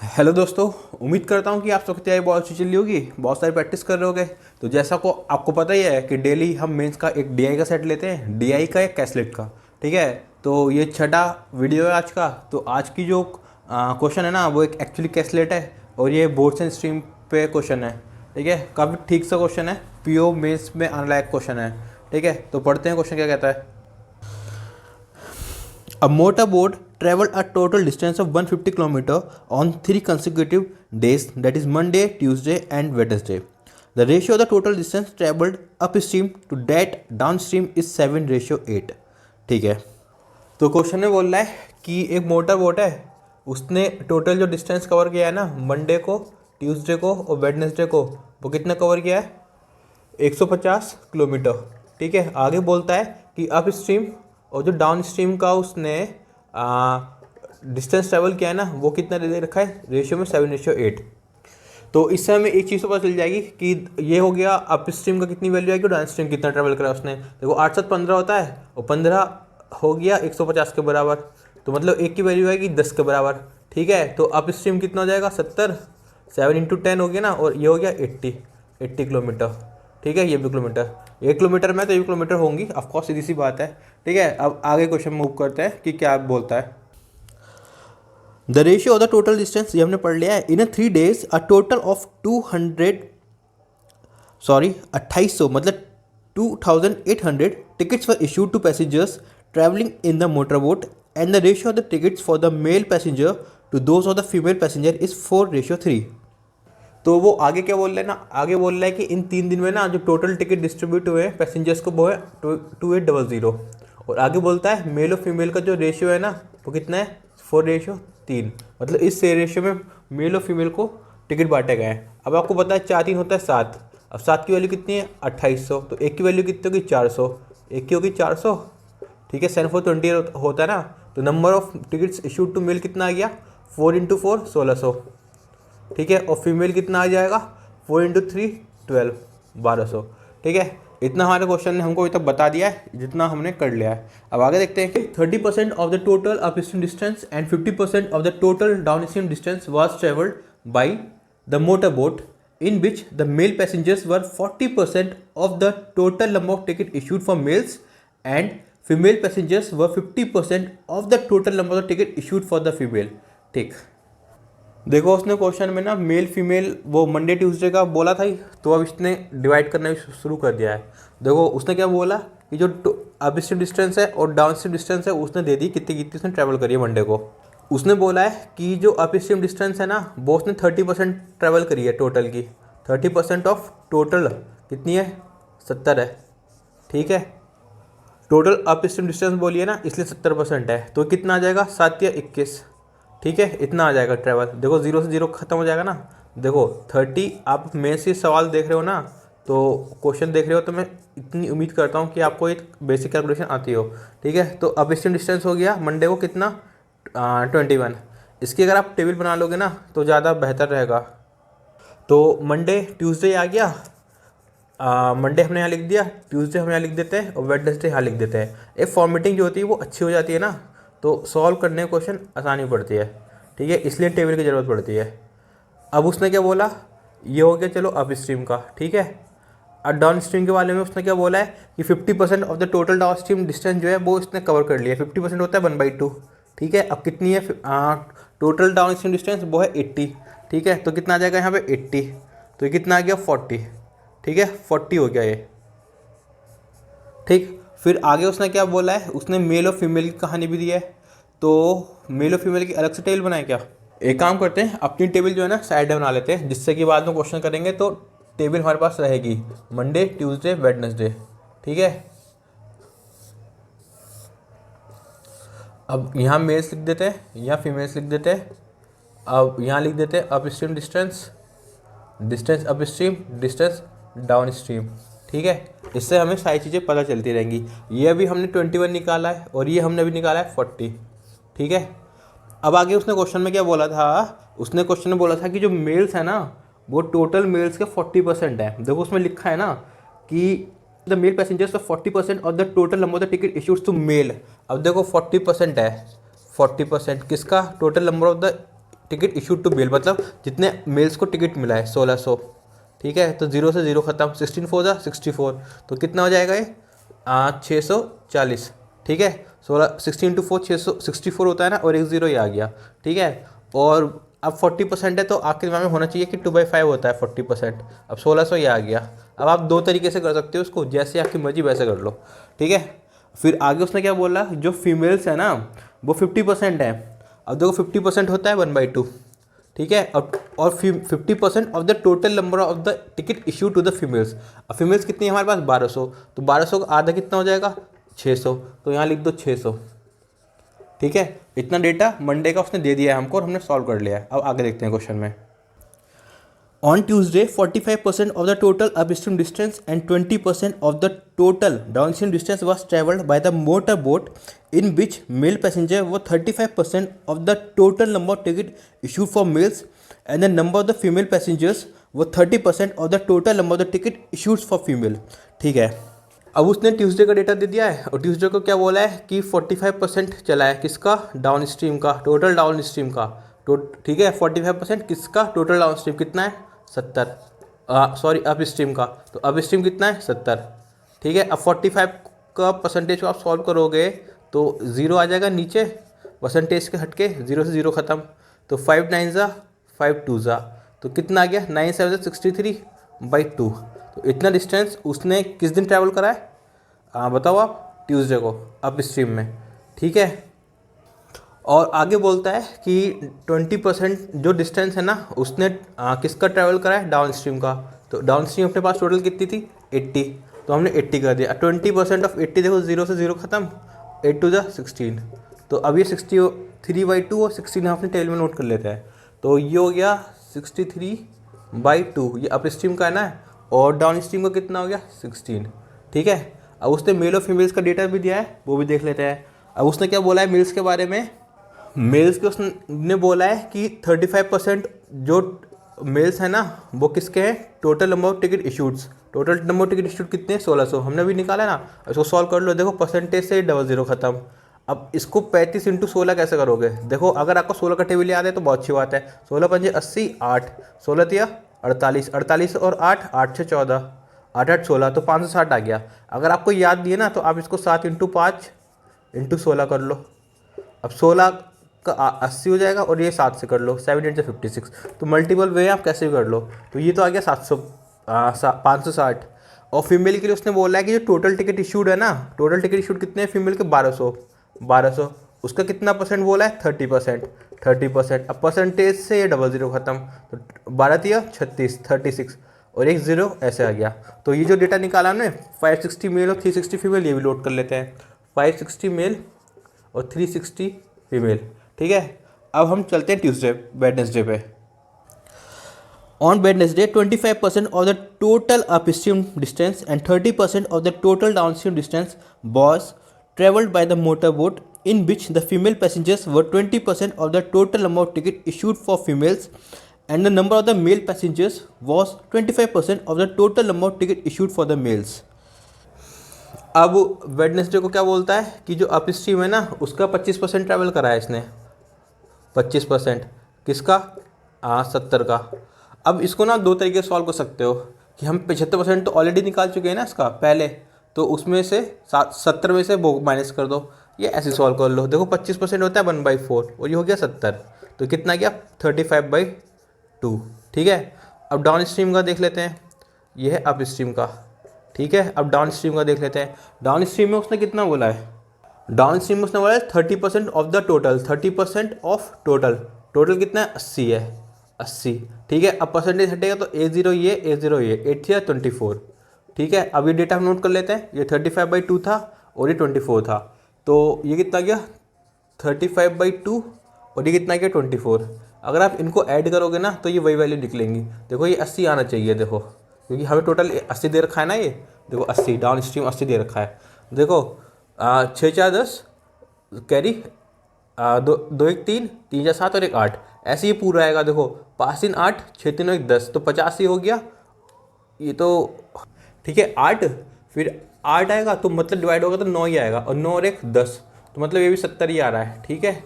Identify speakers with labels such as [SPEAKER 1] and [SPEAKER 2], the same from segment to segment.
[SPEAKER 1] Hello दोस्तों। उम्मीद करता हूँ कि आप सबकी तैयारी बहुत अच्छी चल रही होगी, बहुत सारी प्रैक्टिस कर रहे होगे। तो जैसा को आपको पता ही है कि डेली हम मेंस का एक डीआई का सेट लेते हैं, डीआई का एक कैसलेट का। ठीक है, तो ये छठा वीडियो है आज का। तो आज की जो क्वेश्चन है ना, वो एक एक्चुअली कैसलेट है और ये बोर्ड्स एंड स्ट्रीम पे क्वेश्चन है। ठीक है, काफ़ी ठीक सा क्वेश्चन है, पीओ मेंस में आने लायक क्वेश्चन है। ठीक है, तो पढ़ते हैं क्वेश्चन क्या कहता है। A motorboat traveled a total distance of 150 km on 3 consecutive days, that is Monday, Tuesday, and Wednesday. The ratio of the total distance traveled upstream to that downstream is 7:8. ठीक है, तो क्वेश्चन में बोल रहा है कि एक मोटर बोट है, उसने टोटल जो डिस्टेंस कवर किया है ना, मंडे को, ट्यूसडे को और वेडनेसडे को, वो कितना कवर किया है? 150 किलोमीटर। ठीक है, आगे बोलता है कि अप स्ट्रीम और जो डाउन स्ट्रीम का उसने डिस्टेंस ट्रेवल किया है ना, वो कितना दे रखा है रेशियो में? 7:8। तो इससे हमें एक चीज़ तो पता चल जाएगी कि ये हो गया अप स्ट्रीम का कितनी वैल्यू आएगी, डाउन स्ट्रीम कितना ट्रेवल करा उसने। देखो 8 7 15 होता है और 15 हो गया 150 के बराबर, तो मतलब एक की वैल्यू आएगी 10 के बराबर। ठीक है, तो अप स्ट्रीम कितना हो जाएगा? 70, 7 × 10 हो गया ना, और ये हो गया 80 किलोमीटर। ठीक है, ये भी किलोमीटर, 1 किलोमीटर में तो ये किलोमीटर होंगी, ऑफकोर्स सीधी सी बात है। ठीक है, अब आगे क्वेश्चन मूव करते हैं कि क्या बोलता है। The ratio of the total distance, ये हमने पढ़ लिया है। In 3 days a total of 2800 मतलब 2800 tickets were issued to passengers travelling in the motor boat and the ratio of the tickets for the male passenger to those of the female passenger is 4:3। तो वो आगे क्या बोल रहा है ना, आगे बोल रहा है कि इन 3 दिन में ना जो टोटल टिकट डिस्ट्रीब्यूट हुए हैं पैसेंजर्स को, वो है 2800। और आगे बोलता है मेल और फीमेल का जो रेशियो है ना, वो कितना है? 4:3। मतलब इस रेशियो में मेल और फीमेल को टिकट बांटे गए हैं। अब आपको पता है 4 3 होता है 7। अब 7 की वैल्यू कितनी है? 2800। तो एक की वैल्यू कितनी होगी? 400। एक की होगी 400। ठीक है, 7 4 20 होता है ना, तो number of tickets issued to male कितना आ गया? 4 × 4 1600। ठीक है, और फीमेल कितना आ जाएगा? 4 × 3 12 1200। ठीक है, इतना हमारे क्वेश्चन ने हमको अभी तक बता दिया है, जितना हमने कर लिया है। अब आगे देखते हैं कि 30% of the total up stream distance and 50% of the total down stream distance was travelled by the motor boat in which the male passengers were 40% of the total number of ticket issued for males and female passengers were 50% of the total number of ticket issued for the female। ठीक, देखो उसने question में ना male female वो Monday Tuesday का बोला था ही, तो अब इसने डिवाइड करना भी शुरू कर दिया है। देखो उसने क्या बोला कि जो अप स्ट्रीम डिस्टेंस है और डाउन स्ट्रीम डिस्टेंस है, उसने दे दी कितनी कितनी उसने ट्रैवल करी है मंडे को। उसने बोला है कि जो अप स्ट्रीम डिस्टेंस है ना, वो उसने 30% ट्रैवल करी है टोटल की। 30% ऑफ टोटल कितनी है? 70 है। ठीक है, टोटल अप स्ट्रीम डिस्टेंस बोलिए ना, इसलिए 70% है, तो कितना आ जाएगा? 7 या 21। ठीक है, इतना आ जाएगा ट्रैवल। देखो 0 से 0 खत्म हो जाएगा ना। देखो 30, आप मेरे से सवाल देख रहे हो ना, तो क्वेश्चन देख रहे हो, तो मैं इतनी उम्मीद करता हूँ कि आपको एक बेसिक कैलकुलेशन आती हो। ठीक है, तो अब स्ट्रीम डिस्टेंस हो गया मंडे को कितना? 21। इसकी अगर आप टेबल बना लोगे ना, तो ज़्यादा बेहतर रहेगा। तो मंडे ट्यूसडे आ गया, मंडे हमने यहाँ लिख दिया, ट्यूसडे हम यहाँ लिख देते हैं और वेडनेसडे यहाँ लिख देते हैं। एक फॉर्मेटिंग जो होती है वो अच्छी हो जाती है ना, तो सॉल्व करने में क्वेश्चन आसानी पड़ती है। ठीक है, इसलिए टेबल की ज़रूरत पड़ती है। अब उसने क्या बोला, ये हो गया चलो अप स्ट्रीम का। ठीक है, और डाउन स्ट्रीम के बारे में उसने क्या बोला है कि 50% of the total down stream distance जो है वो इसने कवर कर लिया। 50% होता है 1/2। ठीक है, अब कितनी है टोटल डाउन स्ट्रीम डिस्टेंस? वो है 80। ठीक है, तो कितना आ जाएगा यहाँ पे? 80। तो ये कितना आ गया? 40। ठीक है, 40 हो गया ये। ठीक, फिर आगे उसने क्या बोला है, उसने मेल और फीमेल की कहानी भी दी है। तो मेल और फीमेल की अलग से टेबल बनाए क्या? एक काम करते हैं, अपनी टेबल जो है ना साइड में बना लेते हैं, जिससे कि बाद में क्वेश्चन करेंगे तो टेबल हमारे पास रहेगी मंडे ट्यूसडे वेडनेसडे। ठीक है, अब यहाँ मेल्स लिख देते हैं, यहाँ फीमेल्स लिख देते हैं। अब यहाँ लिख देते हैं up stream distance, distance up stream, distance down stream. ठीक है, इससे हमें सारी चीज़ें पता चलती रहेंगी। ये अभी हमने 21 निकाला है और ये हमने अभी निकाला है 40। ठीक है, अब आगे उसने क्वेश्चन में क्या बोला था, उसने क्वेश्चन में बोला था कि जो मेल्स है ना, वो टोटल मेल्स के 40% है। देखो उसमें लिखा है ना कि the male passengers 40% of the total number of the ticket issued to male. अब देखो 40% है, 40% किसका? Total number of the ticket issued to male, मतलब जितने मेल्स को टिकट मिला है 1600, ठीक है। तो 0 से 0 खत्म, 16 4 जा 64, तो कितना हो जाएगा ये 640, ठीक है। 16 इंटू 4 664 होता है ना, और एक जीरो ये आ गया, ठीक है। और अब 40% है तो आपके दिमाग में होना चाहिए कि 2/5 होता है 40%। अब 1600 ये आ गया। अब आप दो तरीके से कर सकते हो उसको, जैसे आपकी मर्जी वैसे कर लो, ठीक है। फिर आगे उसने क्या बोला, जो फीमेल्स है ना वो 50% है। अब देखो 50% होता है 1/2, ठीक है। और 50% of the total number of the ticket issue to the females. अब फीमेल्स कितनी है हमारे पास 1200, तो 1200 का आधा कितना हो जाएगा 600, तो यहाँ लिख दो 600, ठीक है। इतना डेटा मंडे का उसने दे दिया है हमको और हमने सॉल्व कर लिया है। अब आगे देखते हैं क्वेश्चन में। On Tuesday, 45% of the total upstream distance and 20% of the total downstream distance was travelled by the motor boat, in which male passenger were 35% of the total number of tickets issued for males, and the number of the female passengers were 30% of the total number of the tickets issued for female। ठीक है। अब उसने Tuesday का data दे दिया है और Tuesday को क्या बोला है कि 45% चला है किसका, डाउन स्ट्रीम का, टोटल डाउन स्ट्रीम का, ठीक है। 45% किसका, टोटल डाउन स्ट्रीम कितना है 70, सॉरी अप स्ट्रीम का, तो अप स्ट्रीम कितना है 70, ठीक है। अब 45 का परसेंटेज को आप सॉल्व करोगे तो 0 आ जाएगा नीचे, परसेंटेज के हटके 0 से 0 ख़त्म, तो 5 9 ज़ा 5 2 ज़ा, तो कितना आ गया 9 7 63/2। तो इतना डिस्टेंस उसने किस दिन ट्रैवल करा है, बताओ आप, ट्यूसडे को अप स्ट्रीम में, ठीक है। और आगे बोलता है कि 20% जो डिस्टेंस है ना उसने किसका ट्रैवल करा है, डाउन स्ट्रीम का। तो डाउन स्ट्रीम अपने पास टोटल कितनी थी 80, तो हमने 80 कर दिया। 20% ऑफ 80 देखो 0 से 0 खत्म, 8 2 16, तो अब ये 63/2 और 16 हम अपने टेबल में नोट कर लेते हैं। तो ये हो गया 63/2, ये अप स्ट्रीम का है ना, और डाउन स्ट्रीम का कितना हो गया 16, ठीक है। अब उसने मेल और फीमेल्स का डेटा भी दिया है, वो भी देख लेते हैं। अब उसने क्या बोला है मेल्स के बारे में, मेल्स के उसने बोला है कि 35% जो मेल्स है ना वो किसके हैं, total number of ticket issueds, total number of ticket issued कितने हैं 1600, हमने भी निकाला ना। इसको सॉल्व कर लो, देखो परसेंटेज से 00 खत्म। अब इसको 35 इंटू 16 कैसे करोगे, देखो अगर आपको 16 का टेबल याद है तो बहुत अच्छी बात है। 16 पंजे 80, 8 16 तिया 48, 48 और 8 8 6 14, 8 8 16, तो 560 आ गया। अगर आपको याद दिए ना तो आप इसको 7 इंटू 5 इंटू 16 कर लो। अब 16 का 80 हो जाएगा और ये 7 से कर लो, 7 8 56, तो मल्टीपल वे आप कैसे भी कर लो। तो ये तो आ गया 560। और फीमेल के लिए उसने बोला है कि जो टोटल टिकट इशूड है ना, टोटल टिकट इशूड कितने हैं फीमेल के 1200, उसका कितना परसेंट बोला है 30%। अब परसेंटेज से ये 00 खत्म, तो 12 तिया 36 36 और एक 0 ऐसे आ गया। तो ये जो डेटा निकाला हमने 560 मेल और 360 फीमेल, ये भी लोड कर लेते हैं, 560 मेल और 360 फीमेल, ठीक है। अब हम चलते हैं ट्यूसडे वेडनेसडे पे। On Wednesday 25% of the total upstream distance and 30% of the total downstream distance was traveled by the motorboat, in which the female passengers were 20% of the total number of tickets issued for females, and the number of the male passengers was 25% of the total number of tickets issued for the males। अब Wednesday को क्या बोलता है कि जो up stream है ना उसका 25% ट्रैवल करा है इसने, 25% किसका, 70 का। अब इसको ना दो तरीके से सॉल्व कर सकते हो कि हम 75% तो ऑलरेडी निकाल चुके हैं ना इसका पहले, तो उसमें से 70 में से वो माइनस कर दो, ये ऐसे सॉल्व कर लो। देखो 25% होता है 1/4 और ये हो गया 70, तो कितना गया 35/2, ठीक है। अब डाउन स्ट्रीम का देख लेते हैं, ये है अप स्ट्रीम का, ठीक है। अब डाउन स्ट्रीम का देख लेते हैं। डाउन स्ट्रीम में उसने कितना बोला है, डाउन स्ट्रीम में उसने बोला है 30% of the total, 30% of total, total कितना है 80 है, 80, ठीक है। अब परसेंटेज हटेगा तो A0 ये, A0 ये, 8 या 24, ठीक है। अब ये डेटा हम नोट कर लेते हैं, ये 35/2 था और ये 24 था, तो ये कितना गया 35/2 और ये कितना गया 24। अगर आप इनको ऐड करोगे ना तो ये वही वैल्यू निकलेंगी। देखो ये 80 आना चाहिए, देखो क्योंकि हमें टोटल 80 दे रखा है ना, ये देखो 80 डाउन स्ट्रीम 80 दे रखा है। देखो 6 4 10 कैरी, 2 1 3 3 4 7 और 1 8, ऐसे ही पूरा आएगा। देखो 5 3 8 6 3 1 10, तो 50 ही हो गया ये तो, ठीक है। 8 फिर 8 आएगा तो मतलब डिवाइड होगा तो 9 ही आएगा, और 9 और 1 10, तो मतलब ये भी 70 ही आ रहा है, ठीक है,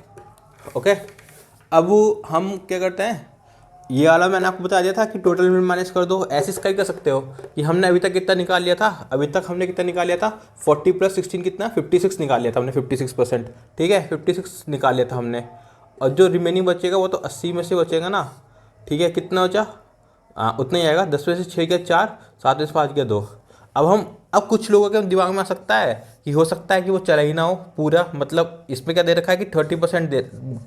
[SPEAKER 1] ओके। अब हम क्या करते हैं, ये वाला मैंने आपको बता दिया था कि टोटल में माइनस कर दो। ऐसे इसका ही कर सकते हो कि हमने अभी तक कितना निकाल लिया था, अभी तक हमने कितना निकाल लिया था 40 + 16 कितना 56 निकाल लिया था हमने, 56%। ठीक है, 56 निकाल लिया था हमने। और जो रिमेनिंग बचेगा वो तो 80 में से बचेगा ना। ठीक है, कितना बचा, उतना ही आएगा। 10 में से 6 गया 4, 7 में से 5 गया 2। अब कुछ लोगों के दिमाग में आ सकता है कि हो सकता है कि वो चला ही ना हो पूरा, मतलब इसमें क्या दे रखा है कि 30%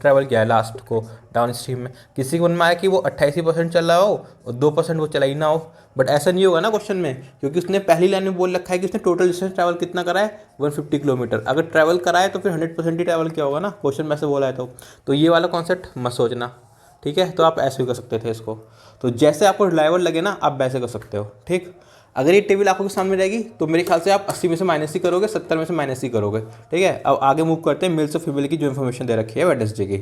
[SPEAKER 1] ट्रैवल किया है लास्ट को डाउन स्ट्रीम में। किसी को मन में आया कि वो 88% चल रहा हो और 2% वो चला ही ना हो। बट ऐसा नहीं होगा ना क्वेश्चन में, क्योंकि उसने पहली लाइन में बोल रखा है कि उसने टोटल डिस्टेंस ट्रैवल कितना करा है, 150 किलोमीटर। अगर ट्रैवल करा है तो फिर 100% ही ट्रैवल किया होगा ना, क्वेश्चन में से बोला है तो ये वाला कॉन्सेप्ट मत सोचना। ठीक है, तो आप ऐसे भी कर सकते थे इसको। तो जैसे आपको रिलायबल लगे ना आप वैसे कर सकते हो। ठीक, अगर ये टेबल आपके सामने रहेगी तो मेरे ख्याल से आप 80 में से माइनस ही करोगे, 70 में से माइनस ही करोगे। ठीक है, अब आगे मूव करते हैं मेल्स और फीमेल की जो इन्फॉर्मेशन दे रखी है वेडनेसडे की।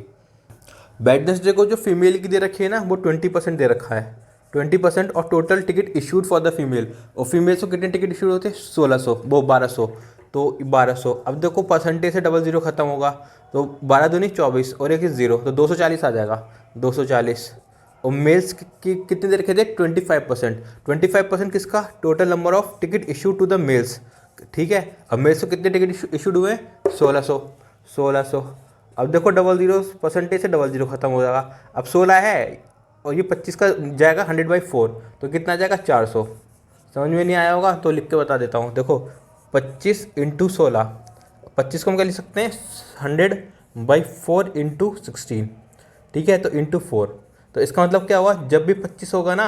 [SPEAKER 1] वेडनेसडे को जो फीमेल की दे रखी है ना वो 20% दे रखा है, 20% और total ticket issued for the female. और फीमेल्स को कितने टिकट इशूड होते हैं, 1600, वो 1200, तो 1200। अब देखो परसेंटेज से डबल जीरो खत्म होगा तो 12 दूनी 24 और एक जीरो, तो 240 आ जाएगा, 240। और मेल्स की कितने दे रखे थे, 25%। 25% किसका, total number of ticket issued to the males. ठीक है, अब मेल्स को कितने टिकट इशूड हुए, 1600, 1600। अब देखो डबल जीरो, परसेंटेज से डबल जीरो खत्म हो जाएगा। अब 16 है और ये 25 का जाएगा 100/4, तो कितना आ जाएगा, 400। समझ में नहीं आया होगा तो लिख के बता देता हूँ। देखो 25 × 16, 25 को हम क्या लिख सकते हैं, 100/4 × 16। ठीक है, तो इंटू 4। तो इसका मतलब क्या हुआ, जब भी 25 होगा ना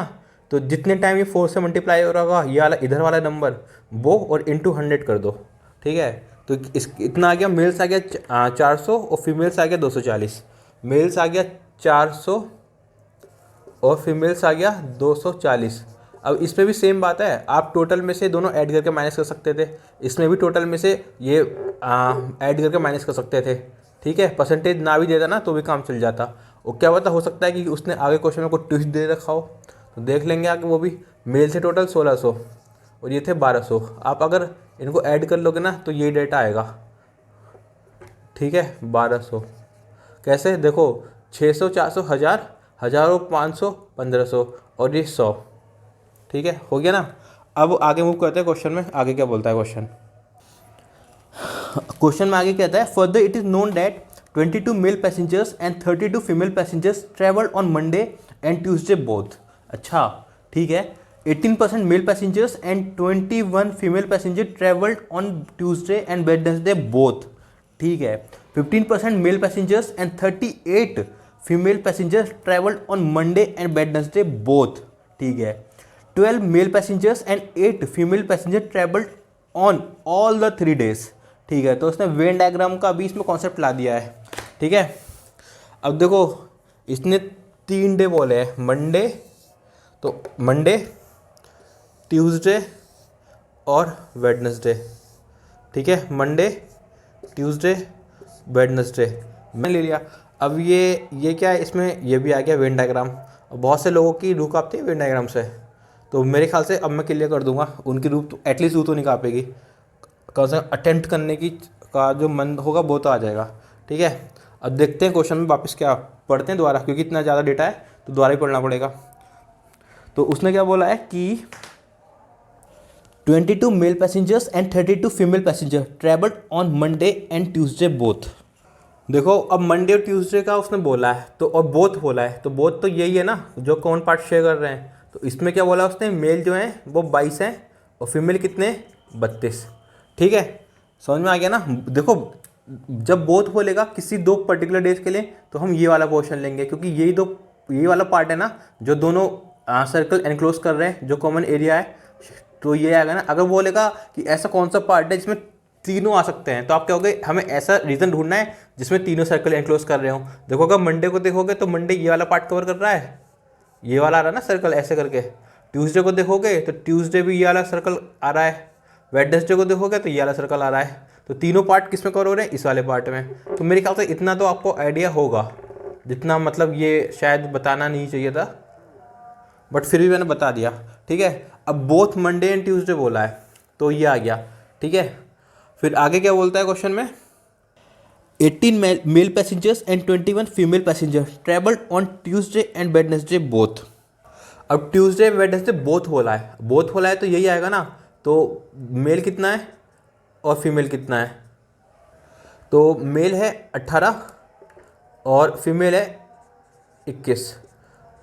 [SPEAKER 1] तो जितने टाइम ये 4 से मल्टीप्लाई हो रहा होगा ये वाला इधर वाला नंबर वो, और इंटू 100 कर दो। ठीक है, तो इतना आ गया, मेल्स आ गया 400 और फीमेल्स आ गया 240। मेल्स आ गया 400 और फीमेल्स आ गया 240। अब इस पर भी सेम बात है, आप टोटल में से दोनों ऐड करके माइनस कर सकते थे, इसमें भी टोटल में से ये ऐड करके माइनस कर सकते थे। ठीक है, परसेंटेज ना भी देता ना तो भी काम चल जाता। और क्या पता, हो सकता है कि उसने आगे क्वेश्चन में कोई ट्विस्ट दे रखा हो, तो देख लेंगे आगे वो भी। मेल से टोटल 1600 और ये थे 1200। आप अगर इनको ऐड कर लोगे ना तो ये डेटा आएगा। ठीक है, 1200 कैसे, देखो 600, 400, 1000, 1000 और 500, 1500 और ये 100। ठीक है, हो गया ना। अब आगे मूव करते हैं क्वेश्चन में, आगे क्या बोलता है क्वेश्चन। क्वेश्चन में आगे कहता है, further it is known that 22 male passengers and 32 female passengers travelled on Monday and Tuesday both. अच्छा, ठीक है, 18% male passengers and 21 female passenger travelled on Tuesday and Wednesday both. ठीक है, 15% male passengers and 38 female passengers travelled on Monday and Wednesday both. ठीक है, 12 male passengers and 8 female passenger travelled on all the 3 days। ठीक है, तो उसने Venn diagram का भी इसमें कॉन्सेप्ट ला दिया है। ठीक है, अब देखो इसने 3 डे बोले हैं, मंडे, तो मंडे, ट्यूसडे और वेडनेसडे। ठीक है, मंडे, ट्यूसडे, वेडनेसडे मैंने ले लिया। अब ये क्या है, इसमें ये भी आ गया वेन डायग्राम। बहुत से लोगों की रूह कांपती है वेन डायग्राम से, तो मेरे ख्याल से अब मैं क्लियर कर दूंगा उनकी रूह, तो एटलीस्ट रूह तो नहीं कांपेगी, कम से कम अटेम्प्ट करने की का जो मन होगा वो तो आ जाएगा। ठीक है, अब देखते हैं क्वेश्चन में वापस क्या पढ़ते हैं दोबारा, क्योंकि इतना ज़्यादा डेटा है तो दोबारा ही पढ़ना पड़ेगा। तो उसने क्या बोला है कि 22 male passengers and 32 female passenger travelled on Monday and Tuesday both. देखो अब मंडे और ट्यूसडे का उसने बोला है, तो और बोथ बोला है, तो बोथ तो यही है ना जो कॉमन पार्ट शेयर कर रहे हैं। तो इसमें क्या बोला उसने, मेल जो है वो 22 हैं और फीमेल कितने, 32। ठीक है, समझ में आ गया ना। देखो जब बोथ बोलेगा किसी 2 पर्टिकुलर डेज के लिए तो हम ये वाला पोर्शन लेंगे, क्योंकि ये वाला पार्ट है ना जो दोनों सर्कल एनक्लोज कर रहे हैं, जो कॉमन एरिया है, तो ये आएगा ना। अगर बोलेगा कि ऐसा कौन सा पार्ट है जिसमें तीनों आ सकते हैं, तो आप कहोगे हमें ऐसा रीज़न ढूंढना है जिसमें तीनों सर्कल एनक्लोज कर रहे हो। देखो अगर मंडे को देखोगे तो मंडे ये वाला पार्ट कवर कर रहा है, ये वाला आ रहा है ना सर्कल ऐसे करके। ट्यूसडे को देखोगे तो ट्यूसडे भी ये वाला सर्कल आ रहा है, वेडनेसडे को देखोगे तो ये वाला सर्कल आ रहा है। तो तीनों पार्ट किस में कवर हो रहे हैं, इस वाले पार्ट में। तो मेरे ख्याल से इतना तो आपको आइडिया होगा, जितना मतलब ये शायद बताना नहीं चाहिए था, बट फिर भी मैंने बता दिया। ठीक है, अब बोथ मंडे एंड ट्यूसडे बोला है तो ये आ गया। ठीक है, फिर आगे क्या बोलता है क्वेश्चन में, 18 male passengers and 21 female passengers traveled on Tuesday and Wednesday both. अब ट्यूसडे वेडनेसडे बोथ बोला है तो यही आएगा ना। तो मेल कितना है और फीमेल कितना है? तो मेल है 18 और फीमेल है 21।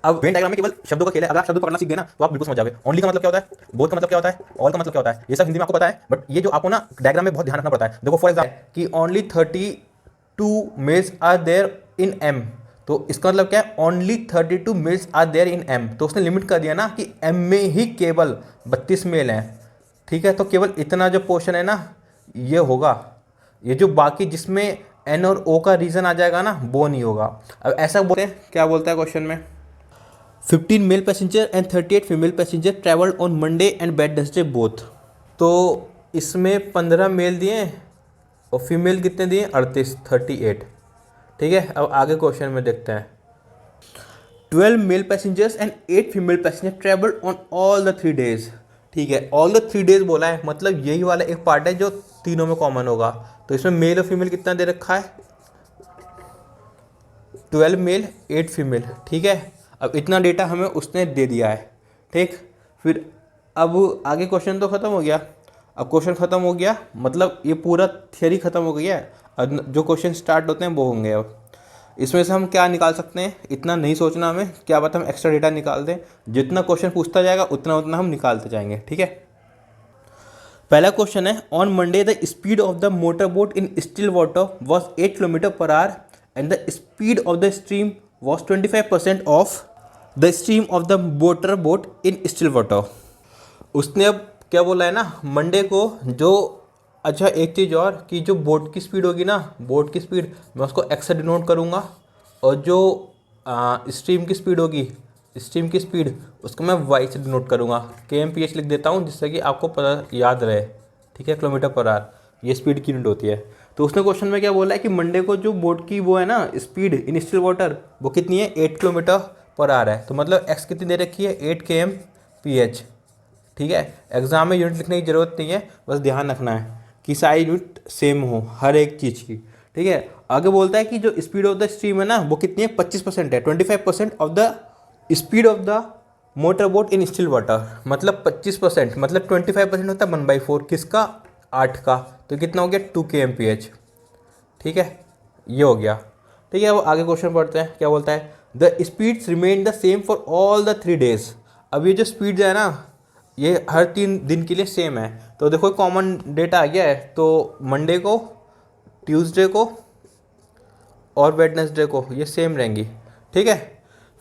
[SPEAKER 1] अब वेन डायग्राम में केवल शब्दों का खेल है। अगर आप शब्द पकड़ना सीख गए ना तो आप बिल्कुल समझ जाओगे। ओनली का मतलब क्या होता है, बोथ का मतलब क्या होता है, ऑल का मतलब क्या होता है, ये सब हिंदी में आपको पता है, बट ये जो आपको ना डायग्राम में बहुत ध्यान रखना पड़ता है। देखो फॉर एग्जाम्पल कि only 32 males are there in M, तो इसका मतलब क्या है, only 32 males are there in M. तो उसने लिमिट कर दिया ना कि एम में ही केवल 32 मेल हैं। ठीक है, तो केवल इतना जो पोर्शन है ना ये होगा, ये जो बाकी जिसमें एन और ओ का रीजन आ जाएगा ना वो नहीं होगा। अब ऐसा बोलते हैं, क्या बोलता है क्वेश्चन में, 15 male passenger and 38 female passenger travelled on Monday and Wednesday both. तो इसमें 15 मेल दिए और फीमेल कितने दिए, 38। ठीक है, अब आगे क्वेश्चन में देखते हैं। 12 male passengers and 8 female passenger travelled on all the 3 days. ठीक है, ऑल द 3 डेज बोला है, मतलब यही वाला एक पार्ट है जो तीनों में कॉमन होगा। तो इसमें मेल और फीमेल कितना दे रखा है, 12 मेल 8 फीमेल। ठीक है, अब इतना डेटा हमें उसने दे दिया है। ठीक, फिर अब आगे क्वेश्चन तो ख़त्म हो गया। अब क्वेश्चन ख़त्म हो गया मतलब ये पूरा थियरी ख़त्म हो गया है। अब जो क्वेश्चन स्टार्ट होते हैं वो होंगे। अब इसमें से हम क्या निकाल सकते हैं, इतना नहीं सोचना हमें, क्या बात हम एक्स्ट्रा डेटा निकाल दें। जितना क्वेश्चन पूछता जाएगा उतना उतना हम निकालते जाएंगे। ठीक है, पहला क्वेश्चन है, on Monday the speed of the motor boat in still water was 8 kilometre per hour and the speed of the stream was 25% of the stream of the motor boat in still water. उसने अब क्या बोला है ना, Monday को जो, अच्छा एक चीज़ और कि जो बोट की स्पीड होगी ना, बोट की स्पीड मैं उसको एक्स से डिनोट करूँगा, और जो स्ट्रीम की स्पीड होगी, स्ट्रीम की स्पीड उसको मैं वाई से डिनोट करूँगा। kmph लिख देता हूँ जिससे कि आपको पता याद रहे। ठीक है, किलोमीटर पर आवर ये स्पीड की यूनिट होती है। तो उसने क्वेश्चन में क्या बोला है कि मंडे को जो बोट की वो है ना स्पीड इन स्टिल वाटर वो कितनी है, 8 किलोमीटर पर आवर है। तो मतलब एक्स कितनी दे रखी है, 8 kmph। ठीक है, एग्जाम में यूनिट लिखने की ज़रूरत नहीं है, बस ध्यान रखना है कि सारी यूनिट सेम हो हर एक चीज़ की। ठीक है, आगे बोलता है कि जो स्पीड ऑफ द स्ट्रीम है ना वो कितनी है, 25% है। 25% of the speed of the motor boat in still water, मतलब 25%, मतलब 25% होता है 1/4 किसका, 8 का। तो कितना हो गया, 2 kmph। ठीक है, ये हो गया। ठीक है, अब आगे क्वेश्चन पढ़ते हैं, क्या बोलता है, the speeds remain the same for all the 3 days. अब ये जो स्पीड है ना ये हर 3 दिन के लिए सेम है। तो देखो कॉमन डेटा आ गया है, तो मंडे को, ट्यूसडे को और वेडनेसडे को ये सेम रहेंगी। ठीक है,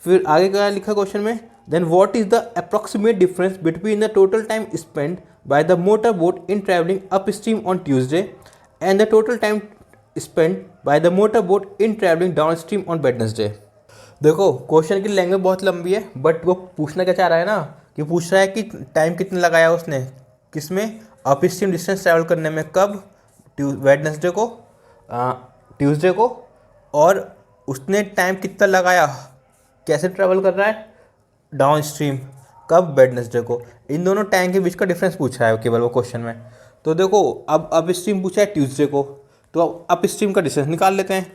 [SPEAKER 1] फिर आगे क्या लिखा क्वेश्चन में, then what is the approximate difference between the total time spend by the motor boat in travelling up stream on Tuesday and the total time spend by the motor boat in travelling down stream on Wednesday. देखो question की language बहुत लंबी है, but वो पूछना क्या चाह रहा है ना, कि पूछ रहा है कि टाइम कितना लगाया उसने किसमें, अप स्ट्रीम डिस्टेंस ट्रैवल करने में, कब, वेडनेसडे को, ट्यूसडे को, और उसने टाइम कितना लगाया, कैसे ट्रैवल कर रहा है डाउन स्ट्रीम, कब, वेडनेसडे को। इन दोनों टाइम के बीच का डिफरेंस पूछा है केवल वो क्वेश्चन में। तो देखो अब अप स्ट्रीम पूछा है ट्यूसडे को, तो अब अप स्ट्रीम का डिस्टेंस निकाल लेते हैं।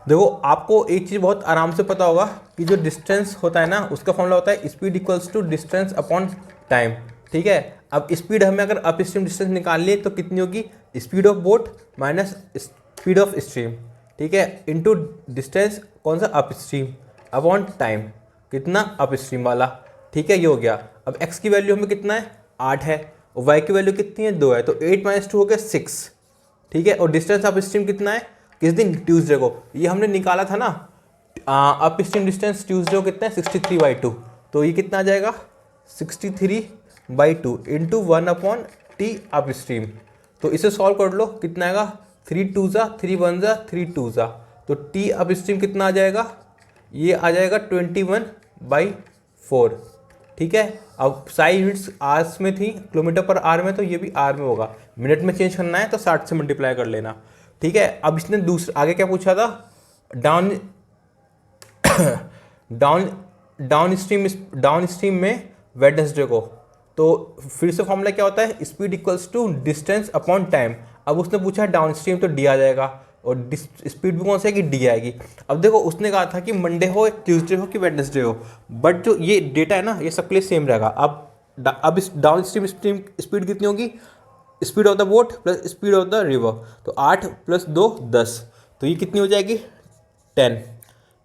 [SPEAKER 1] देखो आपको एक चीज़ बहुत आराम से पता होगा कि जो डिस्टेंस होता है ना उसका फॉर्मूला होता है speed equals to distance upon time. ठीक है, अब स्पीड हमें अगर अप स्ट्रीम डिस्टेंस निकालनी है तो कितनी होगी, speed of boat minus speed of stream. ठीक है, इनटू डिस्टेंस कौन सा, अप स्ट्रीम, अपॉन टाइम कितना, अप स्ट्रीम वाला। ठीक है, ये हो गया। अब x की वैल्यू हमें कितना है, 8 है, और y की वैल्यू कितनी है, 2 है, तो 8 - 2 हो गया 6। ठीक है, और डिस्टेंस अप स्ट्रीम कितना है, किस दिन, ट्यूसडे को। ये हमने निकाला था ना, अप स्ट्रीम डिस्टेंस ट्यूसडे को कितना है, 63/2। तो ये कितना आ जाएगा, 63/2 इंटू 1/t अप स्ट्रीम। तो इसे सॉल्व कर लो, कितना आएगा, 3 2 ज़ा 3 1 ज़ा 3 2 ज़ा, तो t अप स्ट्रीम कितना आ जाएगा, ये आ जाएगा 21/4। ठीक है, अब सारी यूनिट्स आवर्स में थी, किलोमीटर पर आवर में, तो ये भी आवर में होगा। मिनट में चेंज करना है तो 60 से मल्टीप्लाई कर लेना। ठीक है, अब इसने दूसरा आगे क्या पूछा था, डाउन डाउन डाउन स्ट्रीम में वेडनेसडे को। तो फिर से फॉर्मूला क्या होता है, speed equals to distance upon time. अब उसने पूछा है डाउन स्ट्रीम, तो डी आ जाएगा, और स्पीड भी कौन सी आएगी, डी आएगी। अब देखो उसने कहा था कि मंडे हो, ट्यूसडे हो कि वेडनेसडे हो, बट जो ये डेटा है ना ये सबके लिए सेम रहेगा। अब इस डाउन स्ट्रीम स्पीड कितनी होगी, speed of the boat plus speed of the river, तो 8 + 2 10, तो ये कितनी हो जाएगी 10।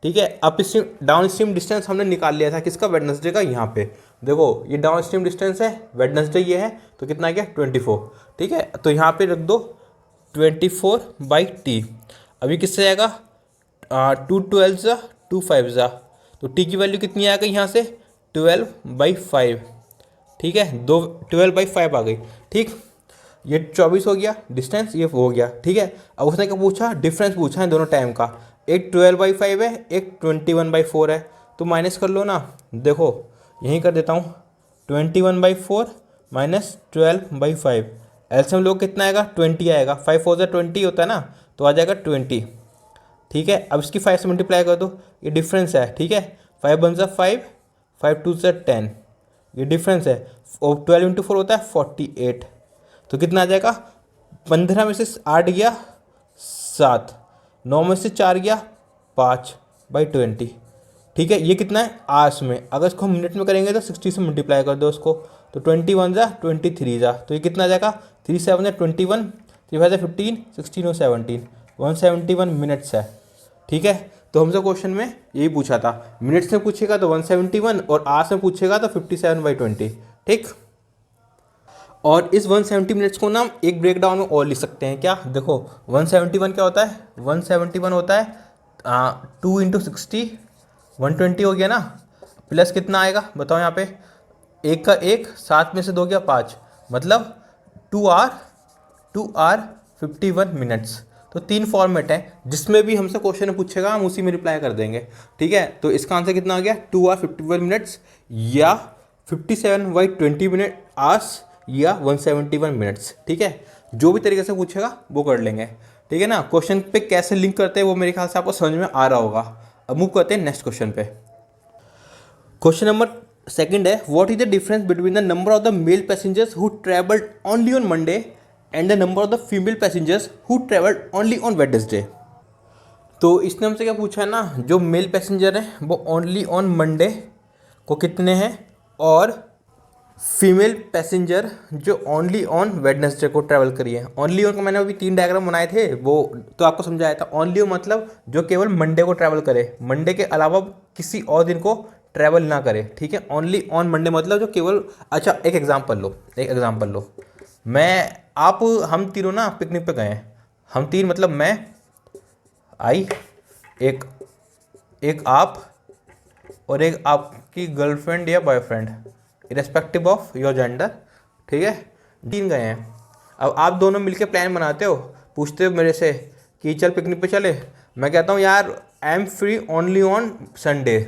[SPEAKER 1] ठीक है, up stream down stream distance हमने निकाल लिया था किसका, वेडनेसडे का। यहाँ पे देखो ये डाउन स्ट्रीम डिस्टेंस है, वेडनेसडे ये है, तो कितना आ गया 24। ठीक है, तो यहाँ पे रख दो 24/t। अभी किससे जाएगा, 2 12 ज़ा 2 5 ज़ा, तो t की वैल्यू कितनी आ गई यहाँ से 12/5। ठीक है, 12/5 आ गई। ठीक, ये 24 हो गया डिस्टेंस, ये हो गया। ठीक है, अब उसने क्या पूछा, डिफरेंस पूछा है दोनों टाइम का, एक 12/5 है, एक 21/4 है, तो माइनस कर लो ना। देखो यहीं कर देता हूँ, 21/4 माइनस 12/5, एलसीएम लोग कितना आएगा 20 आएगा, 5 4 20 होता है ना, तो आ जाएगा 20। ठीक है, अब इसकी 5 से मल्टीप्लाई कर दो, ये डिफरेंस है। ठीक है, 5 1 ज़ा 5, 5 2 ज़ा 10, ये डिफरेंस है। और 12 × 4 होता है 48, तो कितना आ जाएगा, 15 में से 8 गया 7, 9 में से 4 गया 5/20। ठीक है, ये कितना है आवर्स में, अगर इसको हम मिनट में करेंगे तो 60 से मल्टीप्लाई कर दो उसको, तो 21 ज़ा 23 ज़ा, तो ये कितना आ जाएगा 3 7 ज़ा 21, 3 5 ज़ा 15, 16 और 17, 171 मिनट्स है। ठीक है, तो हमसे क्वेश्चन में यही पूछा था, मिनट्स में पूछेगा तो 171 और आवर्स में पूछेगा तो 57/20। ठीक, और इस 170 मिनट्स को ना हम एक ब्रेकडाउन में और लिख सकते हैं। क्या, देखो 171 क्या होता है, 171 होता है 2 × 60, 120 हो गया ना, प्लस कितना आएगा बताओ यहाँ पे, एक का एक, 7 में से 2 गया 5, मतलब 2 आवर 51 मिनट्स। तो 3 फॉर्मेट है, जिसमें भी हमसे क्वेश्चन पूछेगा हम उसी में रिप्लाई कर देंगे। ठीक है, तो इसका आंसर कितना आ गया 2 आवर 51 मिनट्स, या 57/20 मिनट आवर्स, या 171 मिनट्स। ठीक है, जो भी तरीके से पूछेगा वो कर लेंगे। ठीक है ना, क्वेश्चन पे कैसे लिंक करते हैं वो मेरे ख्याल से आपको समझ में आ रहा होगा। अब मूव करते हैं नेक्स्ट क्वेश्चन पे। क्वेश्चन नंबर सेकंड है, what is the difference between the number of the male passengers who travelled only on Monday and the number of the female passengers who travelled only on Wednesday. तो इसने हमसे क्या पूछा है ना, जो mail passenger हैं वो ओनली ऑन मंडे को कितने हैं, और फीमेल पैसेंजर जो ओनली ऑन वेडनेसडे को ट्रैवल करी है। ओनली ऑन को मैंने अभी 3 डायग्राम बनाए थे, वो तो आपको समझाया था। ओनली ऑन मतलब जो केवल मंडे को ट्रैवल करे, मंडे के अलावा किसी और दिन को ट्रैवल ना करे। ठीक है, ओनली ऑन मंडे मतलब जो केवल, अच्छा एक एग्जांपल लो, हम तीनों ना पिकनिक पे गए हैं, हम तीन मतलब मैं, आई, एक आप, और एक आपकी गर्लफ्रेंड या boyfriend, irrespective of your gender. ठीक है, 3 गए हैं। अब आप दोनों मिलके प्लान बनाते हो, पूछते हो मेरे से कि चल पिकनिक पे चले, मैं कहता हूँ यार I am free only on Sunday,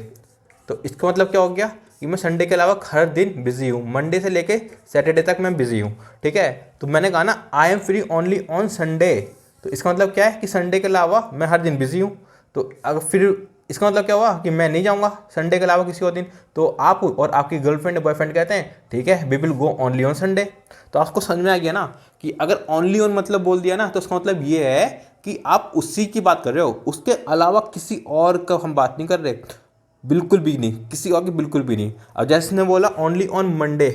[SPEAKER 1] तो इसका मतलब क्या हो गया कि मैं संडे के अलावा हर दिन बिजी हूँ, मंडे से लेके सैटरडे तक मैं बिजी हूँ। ठीक है, तो मैंने कहा ना I am free only on Sunday, तो इसका मतलब क्या है कि संडे के अलावा मैं हर दिन बिजी हूँ। तो अगर फिर इसका मतलब क्या हुआ कि मैं नहीं जाऊँगा संडे के अलावा किसी और दिन, तो आप और आपकी गर्लफ्रेंड या बॉयफ्रेंड कहते हैं ठीक है we will go only on Sunday. तो आपको समझ में आ गया ना कि अगर ओनली ऑन मतलब बोल दिया ना, तो इसका मतलब ये है कि आप उसी की बात कर रहे हो, उसके अलावा किसी और का हम बात नहीं कर रहे, बिल्कुल भी नहीं, किसी और की बिल्कुल भी नहीं। अब जैसे उसने बोला ओनली ऑन मंडे,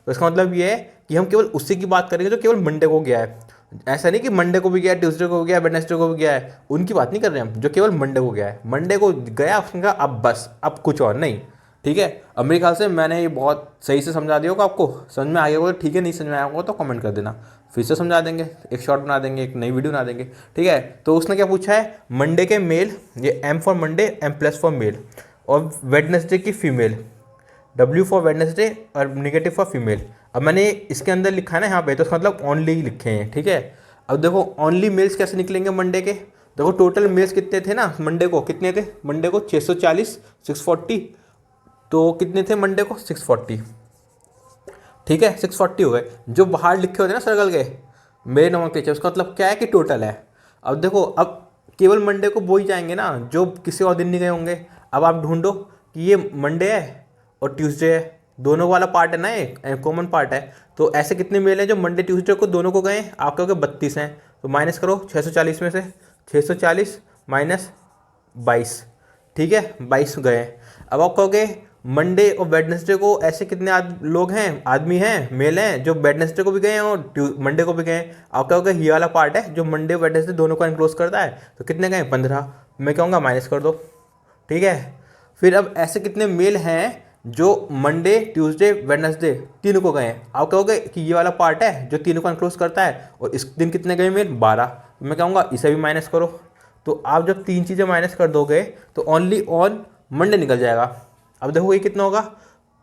[SPEAKER 1] तो इसका मतलब ये है कि हम केवल उसी की बात करेंगे जो केवल मंडे को गया है। ऐसा नहीं कि मंडे को भी गया है, ट्यूसडे को गया है, वेडनेसडे को भी गया है, उनकी बात नहीं कर रहे हम, जो केवल मंडे को गया है। मंडे को गया उसने कहा अब बस, अब कुछ और नहीं। ठीक है, अब मेरे ख्याल से मैंने ये बहुत सही से समझा दिया होगा, आपको समझ में आ गया होगा। ठीक है, नहीं समझ में आया होगा तो कमेंट कर देना, फिर से समझा देंगे, एक शॉर्ट बना देंगे, एक नई वीडियो बना देंगे। ठीक है, तो उसने क्या पूछा है, मंडे के मेल, ये M for Monday, M plus for male, और वेडनेसडे की फीमेल, W फॉर वेडनेसडे और नेगेटिव फॉर फीमेल। अब मैंने इसके अंदर लिखा है ना यहाँ पे, तो इसका मतलब ओनली ही लिखे हैं। ठीक है, अब देखो ओनली मेल्स कैसे निकलेंगे मंडे के, देखो टोटल मेल्स कितने थे ना मंडे को, कितने थे मंडे को 640, 640, तो कितने थे मंडे को 640। ठीक है, 640 हो गए। जो बाहर लिखे होते हैं ना सर्कल के मेरे नंबर के, उसका मतलब क्या है कि टोटल है। अब देखो, अब केवल मंडे को वो ही जाएंगे ना जो किसी और दिन नहीं गए होंगे। अब आप ढूंढो कि ये मंडे है और ट्यूसडे है, दोनों वाला पार्ट है ना, एक कॉमन पार्ट है, तो ऐसे कितने मेल हैं जो मंडे ट्यूसडे को दोनों को गए, आप कहोगे 32 हैं, तो माइनस करो 640 में से, 640 माइनस 22, ठीक है, 22 गए। अब आप कहोगे मंडे और वेडनेसडे को ऐसे कितने लोग हैं, आदमी हैं, मेल हैं जो वेडनेसडे को भी गए हैं और मंडे को भी गए हैं। आप कहोगे ये वाला पार्ट है जो मंडे वेडनेसडे दोनों को एनक्लोज करता है, तो कितने गए, 15। मैं कहूँगा माइनस कर दो, ठीक है। फिर अब ऐसे कितने मेल हैं जो मंडे ट्यूसडे वेडनेसडे तीनों को गए हैं। आप कहोगे कि ये वाला पार्ट है जो तीनों को एनक्लोज करता है, और इस दिन कितने गए मेल, 12। मैं कहूँगा इसे भी माइनस करो। तो आप जब तीन चीज़ें माइनस कर दोगे तो ओनली ऑन मंडे निकल जाएगा। अब देखो ये कितना होगा,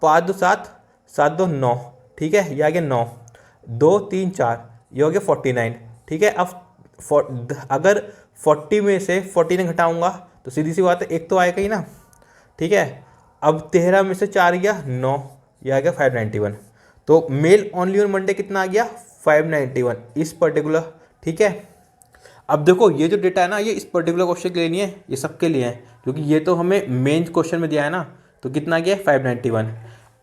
[SPEAKER 1] 5 2 7, 7 2 9, ठीक है, ये आ गया 9, 2 3 4, ये हो गया 49, ठीक है। अब अगर 40 में से 49 घटाऊंगा तो सीधी सी बात है एक तो आएगा ही ना, ठीक है। अब 13 में से 4 गया 9, ये आ गया 591। तो मेल ओनली ऑन मंडे कितना आ गया, 591 इस पर्टिकुलर, ठीक है। अब देखो ये जो डेटा है ना, ये इस पर्टिकुलर क्वेश्चन के लिए नहीं है, ये सबके लिए है, क्योंकि ये तो हमें मेन क्वेश्चन में दिया है ना। तो कितना गया, 591।